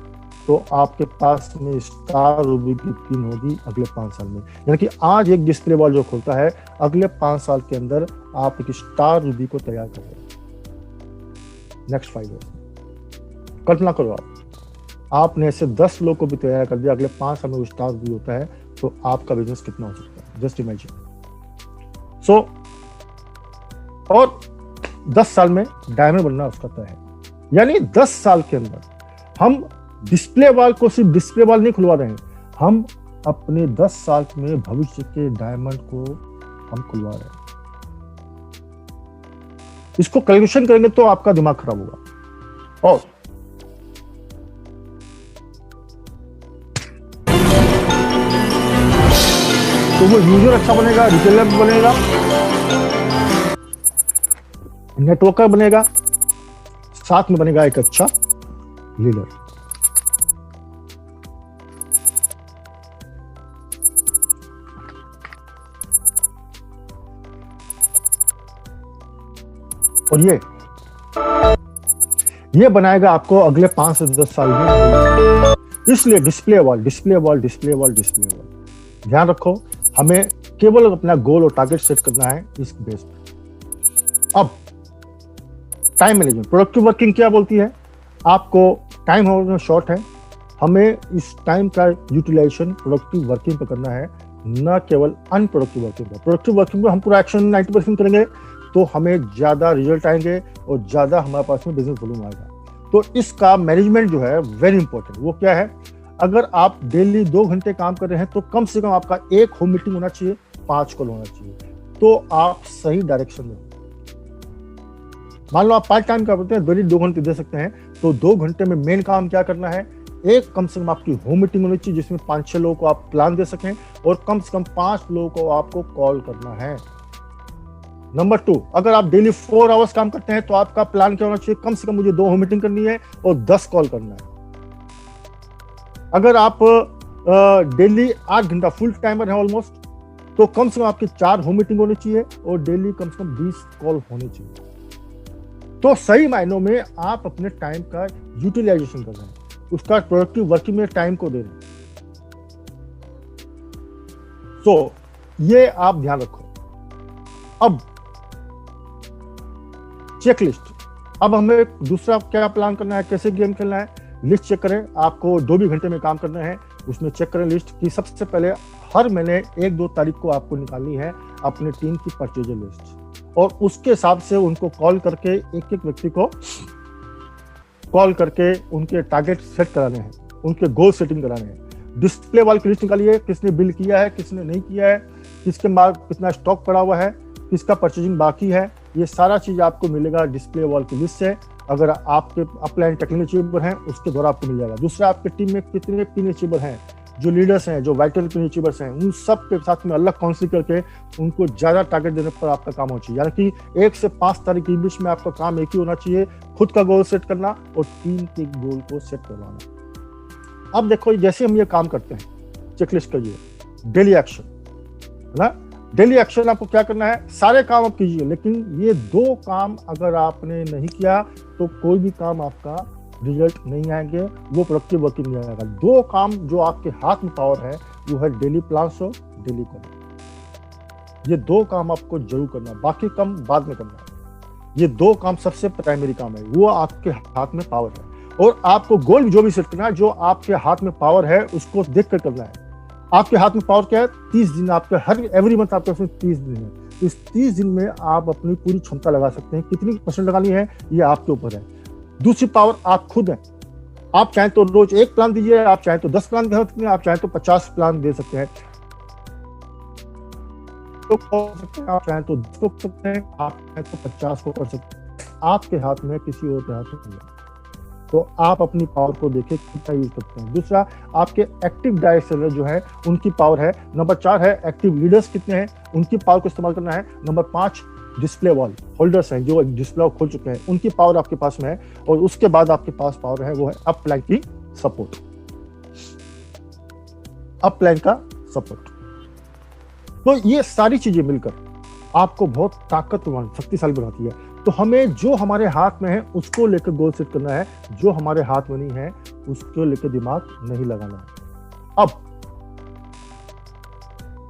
Speaker 1: तो आपके पास में स्टार रूबी की पिन होगी अगले 5 साल में। यानी कि आज एक डिस्प्ले वॉल जो खोलता है, अगले 5 साल के अंदर आप एक स्टार रूबी को तैयार करेंगे। नेक्स्ट 5 ईयर्स कल्पना करो, आपने ऐसे 10 लोग को भी तैयार कर दिया, अगले 5 साल में वो स्टार रूबी होता है, तो आपका बिजनेस कितना हो सकता है, जस्ट इमेजिन। और 10 साल में डायमंड बनना उसका तय है। यानी 10 साल के अंदर हम डिस्प्ले वॉल को सिर्फ डिस्प्ले वॉल नहीं खुलवा रहे हैं, हम अपने 10 साल में भविष्य के डायमंड को हम खुलवा रहे हैं। इसको कैलकुलेशन करेंगे तो आपका दिमाग खराब होगा। और तो वो यूजर अच्छा बनेगा, रिटेलर बनेगा, नेटवर्कर बनेगा, साथ में बनेगा एक अच्छा लीडर। और ये बनाएगा आपको अगले 5 से 10 साल में। इसलिए display wall, display wall, display wall, display wall. ध्यान रखो, हमें केवल अपना गोल और टारगेट सेट करना है इस बेस पे। अब टाइम मैनेजमेंट, प्रोडक्टिव वर्किंग क्या बोलती है? आपको टाइम हमारे शॉर्ट है, हमें इस टाइम का यूटिलाइजेशन प्रोडक्टिव वर्किंग पे करना है, न केवल अनप्रोडक्टिव वर्किंग पे। प्रोडक्टिव वर्किंग में हम पूरा एक्शन 90% करेंगे तो हमें ज्यादा रिजल्ट आएंगे और ज्यादा हमारे पास में बिजनेस वॉल्यूम आएगा। तो इसका मैनेजमेंट जो है वेरी इंपॉर्टेंट। वो क्या है? अगर आप डेली 2 घंटे काम कर रहे हैं तो कम से कम आपका 1 होम मीटिंग होना चाहिए, 5 कॉल होना चाहिए, तो आप सही डायरेक्शन में। मान लो आप पार्ट टाइम का बोलते हैं, डेली 2 घंटे दे सकते हैं, तो 2 घंटे में मेन काम क्या करना है? एक कम से कम आपकी होम मीटिंग होनी चाहिए जिसमें 5-6 लोगों को आप प्लान दे सकें, और कम से कम 5 लोगों को आपको कॉल करना है। नंबर 2, अगर आप डेली 4 आवर्स काम करते हैं तो आपका प्लान क्या होना चाहिए? कम से कम मुझे 2 होम मीटिंग करनी है और 10 कॉल करना है। अगर आप डेली 8 घंटा फुल टाइमर है ऑलमोस्ट, तो कम से कम आपकी 4 होम मीटिंग होनी चाहिए और डेली कम से कम 20 कॉल होनी चाहिए। तो सही मायनों में आप अपने टाइम का यूटिलाइजेशन कर रहे हैं, उसका प्रोडक्टिव वर्किंग में टाइम को दे रहे हैं। तो ये आप ध्यान रखो। अब चेकलिस्ट, अब हमें दूसरा क्या प्लान करना है, कैसे गेम खेलना है? लिस्ट चेक करें। आपको 2 भी घंटे में काम करना है, उसमें चेक करें लिस्ट की। सबसे पहले हर महीने 1-2 तारीख को आपको निकालनी है अपनी टीम की परचेजर लिस्ट, और उसके हिसाब से उनको कॉल करके एक एक व्यक्ति को कॉल करके उनके टारगेट सेट कराने हैं, उनके गोल सेटिंग कराने हैं। डिस्प्ले वाल की लिस्ट निकालिए, किसने बिल किया है, किसने नहीं किया है, किसके माल कितना स्टॉक पड़ा हुआ है, किसका परचेजिंग बाकी है। ये सारा चीज आपको मिलेगा डिस्प्ले वॉल की लिस्ट से। अगर आपके अपलाइन टेक्निकल अचीवर हैं उसके द्वारा आपको मिल जाएगा। दूसरा, आपके टीम में कितने पिन अचीवर हैं, जो लीडर्स हैं, जो वाइटल पिन अचीवर्स हैं, उन सब के साथ में अलग काउंसिल करके उनको ज्यादा टारगेट देने पर आपका काम होना चाहिए। यानी कि 1 से 5 तारीख के बीच में आपका काम एक ही होना चाहिए, खुद का गोल सेट करना और टीम के गोल को सेट करवाना। अब देखो, जैसे हम ये काम करते हैं, चेकलिस्ट करिए, डेली एक्शन है ना। डेली एक्शन आपको क्या करना है? सारे काम आप कीजिए, लेकिन ये 2 काम अगर आपने नहीं किया तो कोई भी काम आपका रिजल्ट नहीं आएंगे, वो प्रोडक्टिव वर्किंग नहीं आएगा। 2 काम जो आपके हाथ में पावर है वो है डेली प्लान्स और डेली कॉल। ये 2 काम आपको जरूर करना है, बाकी काम बाद में करना है। ये 2 काम सबसे प्राइमरी काम है, वो आपके हाथ में पावर है। और आपको गोल जो भी सेट करना है, जो आपके हाथ में पावर है उसको देख कर करना है। आपके हाथ में पावर क्या है? 30 दिन। आपके एवरी मंथ आपके पास 30 दिन है। इस 30 दिन में आप अपनी पूरी क्षमता लगा सकते हैं। कितनी % लगानी है ये आपके ऊपर है। दूसरी पावर आप खुद हैं। आप चाहें तो रोज 1 प्लान दीजिए, आप चाहें तो 10 प्लान दे सकते हैं, आप चाहें तो 50 प्लान दे सकते हैं, आप चाहें तो 10 को कर सकते हैं, आप चाहें तो 50 को कर सकते हैं। आपके हाथ में, किसी और के हाथ में नहीं है। तो आप अपनी पावर को देखें कितना यूज करते हैं। दूसरा, आपके एक्टिव डायरेक्ट सेलर जो है उनकी पावर है। नंबर 4 है एक्टिव लीडर्स कितने हैं, उनकी पावर को इस्तेमाल करना है। नंबर 5 डिस्प्ले वॉल होल्डर्स हैं, जो डिस्प्ले खोल चुके हैं, उनकी पावर आपके पास में है। और उसके बाद आपके पास पावर है, वो है अपलाइन की सपोर्ट, अपलाइन का सपोर्ट। तो ये सारी चीजें मिलकर आपको बहुत ताकतवर, शक्तिशाली बनाती है। तो हमें जो हमारे हाथ में है उसको लेकर गोल सेट करना है, जो हमारे हाथ में नहीं है उसको लेकर दिमाग नहीं लगाना है। अब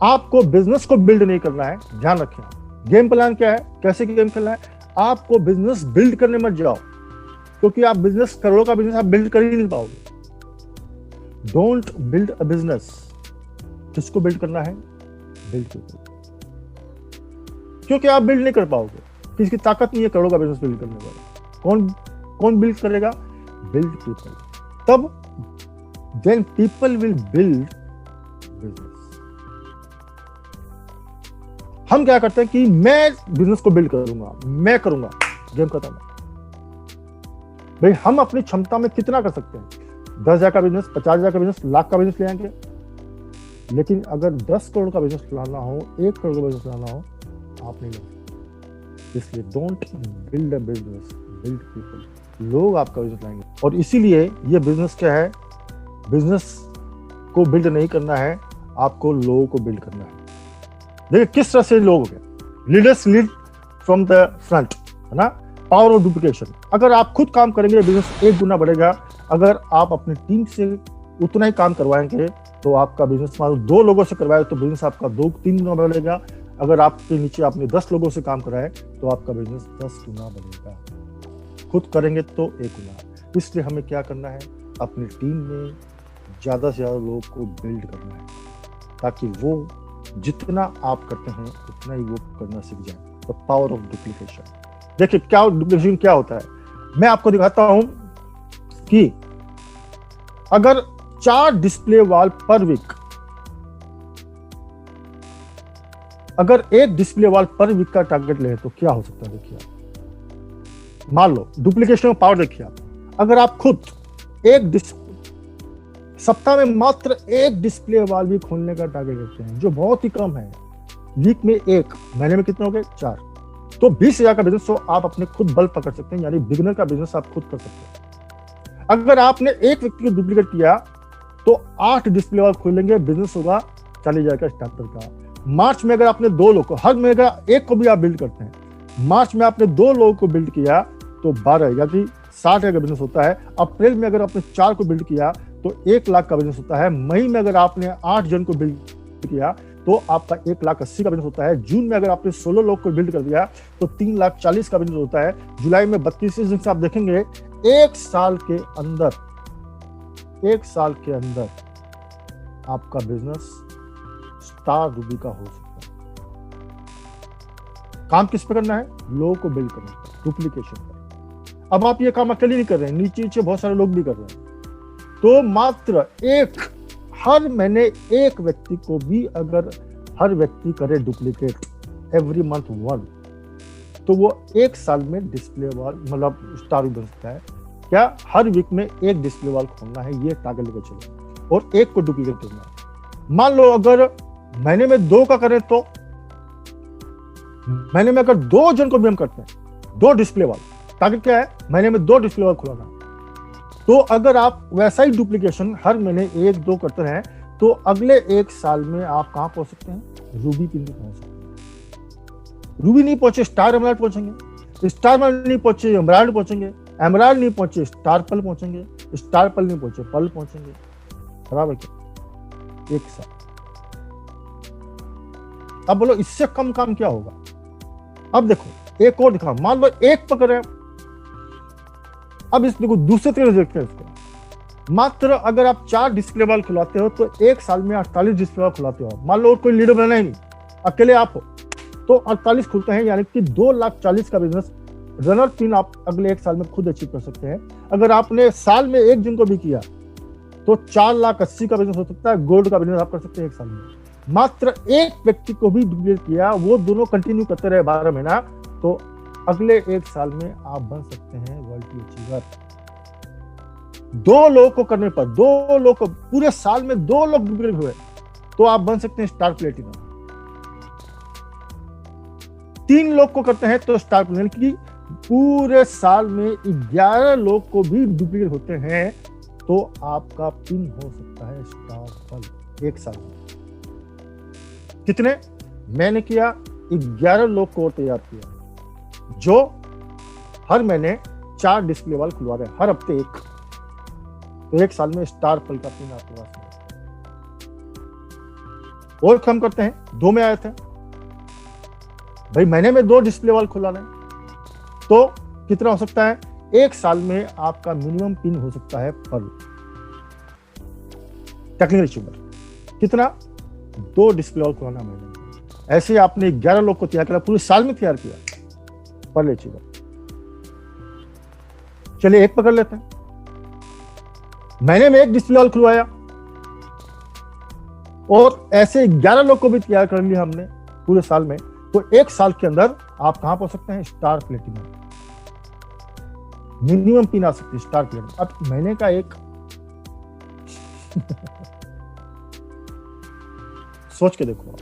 Speaker 1: आपको बिजनेस को बिल्ड नहीं करना है, ध्यान रखें। गेम प्लान क्या है, कैसे गेम खेलना है? आपको बिजनेस बिल्ड करने मत जाओ, क्योंकि आप बिजनेस, करोड़ों का बिजनेस आप बिल्ड कर ही नहीं पाओगे। Don't build a business. किसको बिल्ड करना है? Build people. क्योंकि आप बिल्ड नहीं कर पाओगे, किसकी ताकत नहीं है करोड़ों का बिजनेस बिल्ड करने वाला। कौन बिल्ड करेगा? Build people. तब then people will build business. हम क्या करते हैं कि मैं बिजनेस को बिल्ड करूंगा, मैं करूंगा, गेम खत्म। भाई हम अपनी क्षमता में कितना कर सकते हैं? 10,000 का बिजनेस, 50,000 का बिजनेस, लाख का बिजनेस ले आएंगे। लेकिन अगर 10 करोड़ का बिजनेस लाना हो, 1 करोड़ का बिजनेस लाना हो, आप नहीं लाओगे। इसलिए don't build a business, build people. लोग आपका बिजनेस लाएंगे। और इसीलिए ये बिजनेस क्या है? बिजनेस को बिल्ड नहीं करना है, आपको लोगों को बिल्ड करना है। देखिए किस तरह से लोग हो गए। Leaders lead from the front, है ना। Power of duplication. अगर आप खुद काम करेंगे बिजनेस 1 गुना बढ़ेगा। अगर आप अपनी टीम से उतना ही काम करवाएंगे तो आपका बिजनेस, मान लो 2 लोगों से करवाए तो बिजनेस आपका 2-3 गुना बढ़ेगा। अगर आपके नीचे आपने 10 लोगों से काम कराए तो आपका बिजनेस 10 गुना बढ़ेगा। खुद करेंगे तो 1 गुना। इसलिए हमें क्या करना है, अपनी टीम में ज्यादा से ज्यादा लोगों को बिल्ड करना है ताकि वो जितना आप करते हैं उतना ही वो करना सीख जाए। तो पावर ऑफ डुप्लीकेशन। देखिए क्या डुप्लीकेशन क्या होता है, मैं आपको दिखाता हूं कि अगर 4 डिस्प्ले वॉल पर वीक, अगर 1 डिस्प्ले वॉल पर वीक का टारगेट ले तो क्या हो सकता है। देखिए मान लो डुप्लीकेशन में पावर देखिए आप, अगर आप खुद सप्ताह में मात्र 1 डिस्प्ले वॉल भी खोलने का टारगेट रखते हैं जो बहुत ही कम है, वीक में 1, महीने में कितने हो गए 4, तो 20,000 का बिजनेस तो आप अपने खुद बल पकड़ सकते हैं, यानी बिगिनर का बिजनेस आप खुद कर सकते हैं। अगर आपने 1 व्यक्ति को डुप्लीकेट किया तो 8 डिस्प्ले वॉल खोलेंगे, बिजनेस होगा 40,000 का स्टार्टर का। मार्च में अगर आपने 2 लोग को, हर महीने 1 को भी आप बिल्ड करते हैं, मार्च में आपने 2 लोगों को बिल्ड किया तो 12 या कि 60,000 का बिजनेस होता है। अप्रैल में अगर आपने 4 को बिल्ड किया तो 1 लाख का बिजनेस होता है। मई में अगर आपने 8 जन को बिल्ड किया तो आपका 1,80,000 का बिजनेस होता है। जून में अगर आपने 16 लोग को बिल्ड कर दिया तो 3,40,000 का बिजनेस होता है। जुलाई में 32 दिन से आप देखेंगे 1 साल के अंदर आपका बिजनेस स्टार रूबी का हो सकता है। काम किस पे करना है, लोगों को बिल्ड करना है, डुप्लीकेशन पर। अब आप ये काम अकेले नहीं कर रहे हैं, नीचे बहुत सारे लोग भी कर रहे हैं, तो मात्र हर महीने 1 व्यक्ति को भी अगर हर व्यक्ति करे डुप्लीकेट एवरी मंथ 1, तो वो 1 साल में डिस्प्ले वॉल मतलब स्टार बन सकता है। क्या हर वीक में 1 डिस्प्ले वॉल खोलना है, ये टारगेट लेकर चलो और 1 को डुप्लीकेट करना है। मान लो अगर महीने में 2 का करें तो महीने में अगर 2 जन को भी हम करते हैं 2 डिस्प्ले वॉल, टारगेट क्या है, महीने में 2 डिस्प्ले वॉल खुलाना। तो अगर आप वैसा ही डुप्लीकेशन हर महीने 1-2 करते हैं तो अगले 1 साल में आप कहां पहुंच सकते हैं, रूबी पिन पे पहुंच सकते हैं। रूबी नहीं पहुंचे स्टार एमराल्ड पहुंचेंगे, स्टार एमराल्ड नहीं पहुंचे एमराल्ड पहुंचेंगे, एमराल्ड नहीं पहुंचे स्टार पल पहुंचेंगे, स्टार पल नहीं पहुंचे पल पहुंचेंगे। बराबर क्या, 1 साल। अब बोलो इससे कम काम क्या होगा। अब देखो एक और दिखा, मान लो 1 पकड़े, अब इस देखो दूसरे तरीके से देखते हैं इसको। मात्र अगर आप 4 डिस्प्ले वॉल खुलाते हो तो 1 साल में 48 डिस्प्ले वॉल खुलाते हो। मान लो कोई लीडर बना ही नहीं, अकेले आप हो, तो 48 खुलते हैं, यानी कि 2,40,000 का बिजनेस रनर पिन आप अगले 1 साल में खुद अचीव कर सकते हैं। अगर आपने साल में 1 जन को भी किया तो 4,80,000 का बिजनेस हो सकता है, गोल्ड का बिजनेस आप कर सकते हैं 1 साल में। मात्र 1 व्यक्ति को भी डुप्लीकेट किया, वो दोनों कंटिन्यू करते रहे 12 महीना, तो अगले 1 साल में आप बन सकते हैं वर्ल्ड अचीवर। 2 लोगों को करने पर, 2 लोग को पूरे साल में 2 लोग डुप्लीकेट हुए तो आप बन सकते हैं स्टार प्लेटिनम। 3 लोग को करते हैं तो स्टार प्लेटिनम, की पूरे साल में 11 लोग को भी डुप्लीकेट होते हैं तो आपका पिन हो सकता है स्टार पल 1 साल में। कितने मैंने किया, 11 लोग को तैयार किया जो हर महीने 4 डिस्प्ले वॉल खुलवा रहे हैं, हर हफ्ते 1, तो 1 साल में स्टार पल का पिन आपके पास है। और कम करते हैं, 2 में आए थे भाई, महीने में 2 डिस्प्ले वॉल खुला रहे हैं तो कितना हो सकता है, 1 साल में आपका मिनिमम पिन हो सकता है पल टेक्निकल अचीवर। कितना, 2 डिस्प्ले वॉल खुलाना महीने में। ऐसे आपने 11 लोग को तैयार किया, पूरे साल में तैयार किया पर अचीवर। चलिए 1 पकड़ लेते हैं, महीने में 1 डिस्प्ले वॉल खुलवाया और ऐसे 11 लोग को भी तैयार कर लिया हमने पूरे साल में, तो 1 साल के अंदर आप कहां पहुंच सकते हैं, स्टार प्लेटिनम। मिनिमम पिन आ सकती है स्टार प्लेटिनम। अब महीने का 1 सोच के देखो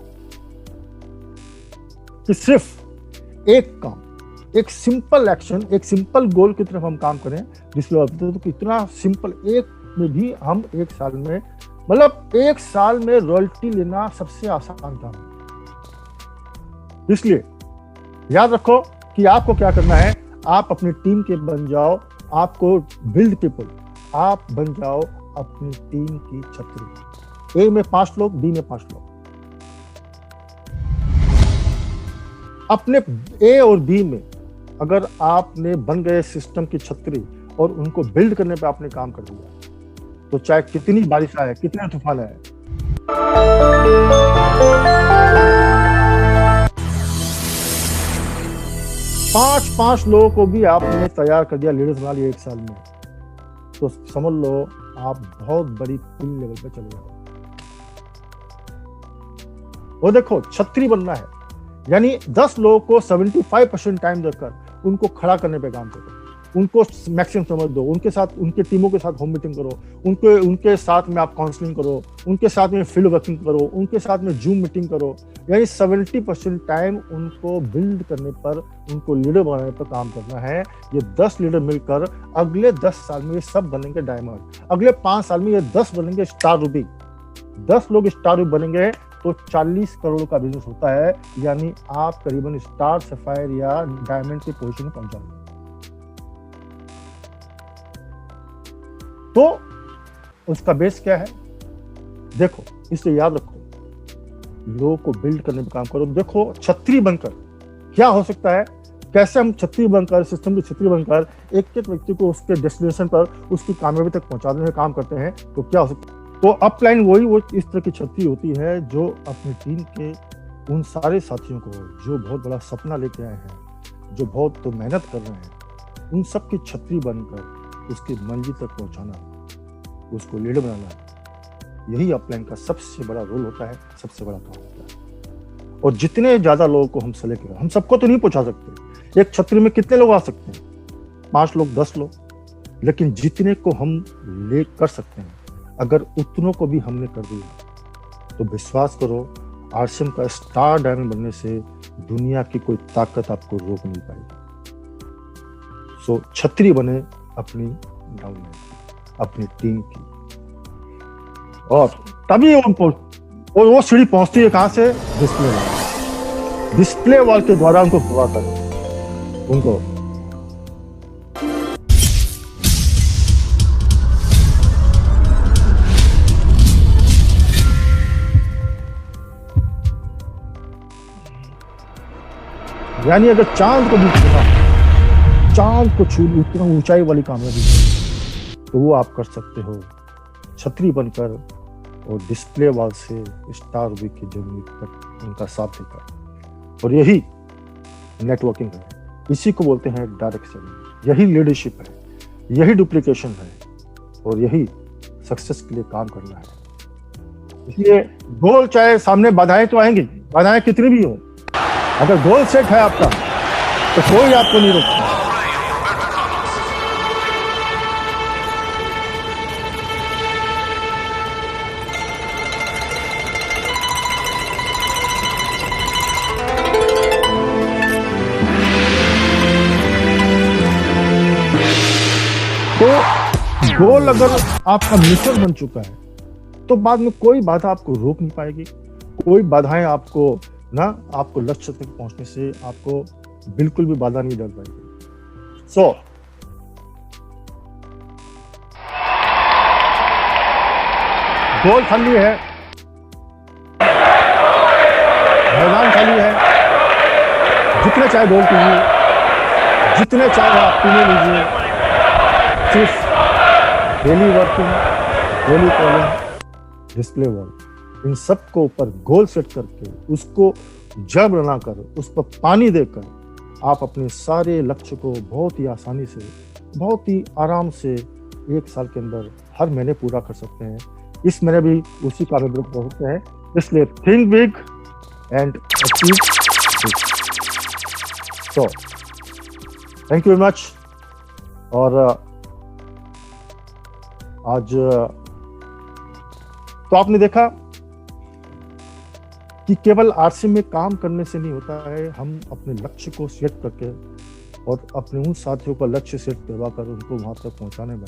Speaker 1: कि सिर्फ एक काम, एक सिंपल एक्शन, एक सिंपल गोल की तरफ हम काम करें डिस्प्ले वॉल, तो कितना सिंपल, 1 में भी हम 1 साल में, मतलब 1 साल में रॉयल्टी लेना सबसे आसान काम है। इसलिए याद रखो कि आपको क्या करना है, आप अपनी टीम के बन जाओ, आपको बिल्ड पीपल, आप बन जाओ अपनी टीम की छतरी। ए में 5 लोग, बी में 5 लोग। अपने ए और बी में अगर आपने बन गए सिस्टम की छतरी और उनको बिल्ड करने पे आपने काम कर दिया, तो चाहे कितनी बारिश आए, कितने तूफान आए, 5 लोगों को भी आपने तैयार कर दिया, लीडर्स बना लिया 1 साल में, तो समझ लो आप बहुत बड़ी टीम लेवल पे चले जाओ। वो देखो, छतरी बनना है यानी 10 लोगों को 75% टाइम देकर उनको खड़ा करने पे काम करो, उनको मैक्सिमम समझ दो, उनके साथ, उनके टीमों के साथ होम मीटिंग करो, उनके साथ में आप काउंसलिंग करो, उनके साथ में फील्ड वर्किंग करो, उनके साथ में जूम मीटिंग करो। यानी 70% टाइम उनको बिल्ड करने पर, उनको लीडर बनाने पर काम करना है। ये 10 लीडर मिलकर अगले 10 साल में ये सब बनेंगे डायमंड, अगले 5 साल में ये 10 बनेंगे स्टार रूबी। 10 लोग स्टार रूबी बनेंगे तो 40 करोड़ का बिजनेस होता है, यानी आप करीबन स्टार, सफायर या डायमंड की पोजीशन में पहुंच जाओगे। तो उसका बेस क्या है? देखो, इसे याद रखो, लोगों को बिल्ड करने पे काम करो। देखो, छतरी बनकर क्या हो सकता है, कैसे हम छतरी बनकर, सिस्टम की छतरी बनकर एक एक व्यक्ति को उसके डेस्टिनेशन पर, उसकी कामयाबी तक पहुंचाने में काम करते हैं, तो क्या हो सकता है? तो अपलाइन वो इस तरह की छतरी होती है जो अपनी टीम के उन सारे साथियों को जो बहुत बड़ा सपना लेके आए हैं, जो बहुत मेहनत कर रहे हैं, उन सब की छतरी बनकर उसकी मंजिल तक पहुंचाना, उसको लीडर बनाना, यही अपलाइन का सबसे बड़ा रोल होता है, सबसे बड़ा काम होता है। और जितने ज्यादा लोगों को हम सेलेक्ट करें, हम सबको तो नहीं पहुंचा सकते, एक छतरी में कितने लोग आ सकते हैं? 5 लोग, 10 लोग, लेकिन जितने को हम ले कर सकते हैं, अगर उतनों को भी हमने कर दिया, तो विश्वास करो, आरसीएम का स्टार डायमंड बनने से दुनिया की कोई ताकत आपको रोक नहीं पाएगी। सो छतरी बने अपनी डाउनलाइन, अपनी टीम की, और तभी वो सीढ़ी पहुंचती है कहां से? Display wall. डिस्प्ले वॉल के द्वारा उनको पूरा करें, उनको यानी अगर चांद को भी छूना, चांद को छू उतना ऊंचाई वाली कामयाबी, तो वो आप कर सकते हो छतरी बनकर और डिस्प्ले वॉल से स्टार वीक की जमीन तक उनका साथ देकर। और यही नेटवर्किंग है, इसी को बोलते हैं डायरेक्ट सेलिंग, यही लीडरशिप है, यही डुप्लीकेशन है, और यही सक्सेस के लिए काम करना है। इसलिए गोल, चाहे सामने बाधाएं तो आएंगी, बाधाएं कितनी भी हो, अगर गोल सेट है आपका तो कोई आपको नहीं रोकता। तो गोल अगर आपका मिशन बन चुका है, तो बाद में कोई बाधा आपको रोक नहीं पाएगी, कोई बाधाएं आपको आपको लक्ष्य तक पहुंचने से आपको बिल्कुल भी बाधा नहीं डाल पाएगी। सो गोल खाली है, मैदान खाली है, जितने चाहे गोल कीजिए, जितने चाहे आप पीने लीजिए, सिर्फ daily working, daily calling, display wall, इन सबको ऊपर गोल सेट करके उसको जड़ बनाकर, उस पर पानी देकर आप अपने सारे लक्ष्य को बहुत ही आसानी से, बहुत ही आराम से 1 साल के अंदर हर महीने पूरा कर सकते हैं। इस महीने भी उसी कामयाबी को पहुंचते हैं। इसलिए think big and achieve big. So thank you very much. और आज तो आपने देखा कि केवल आरसीएम में काम करने से नहीं होता है, हम अपने लक्ष्य को सेट करके और अपने उन साथियों का लक्ष्य सेट करवा कर उनको वहां तक पहुंचाने में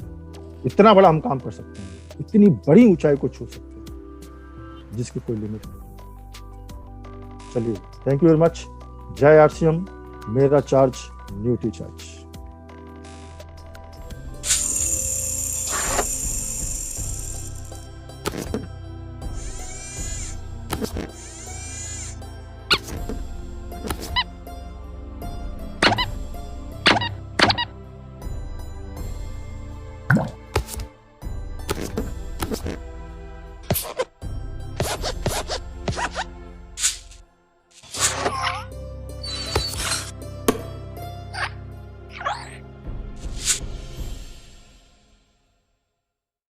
Speaker 1: इतना बड़ा हम काम कर सकते हैं, इतनी बड़ी ऊंचाई को छू सकते हैं जिसकी कोई लिमिट नहीं। चलिए, थैंक यू वेरी मच। जय आरसीएम, मेरा चार्ज, न्यूटी चार्ज।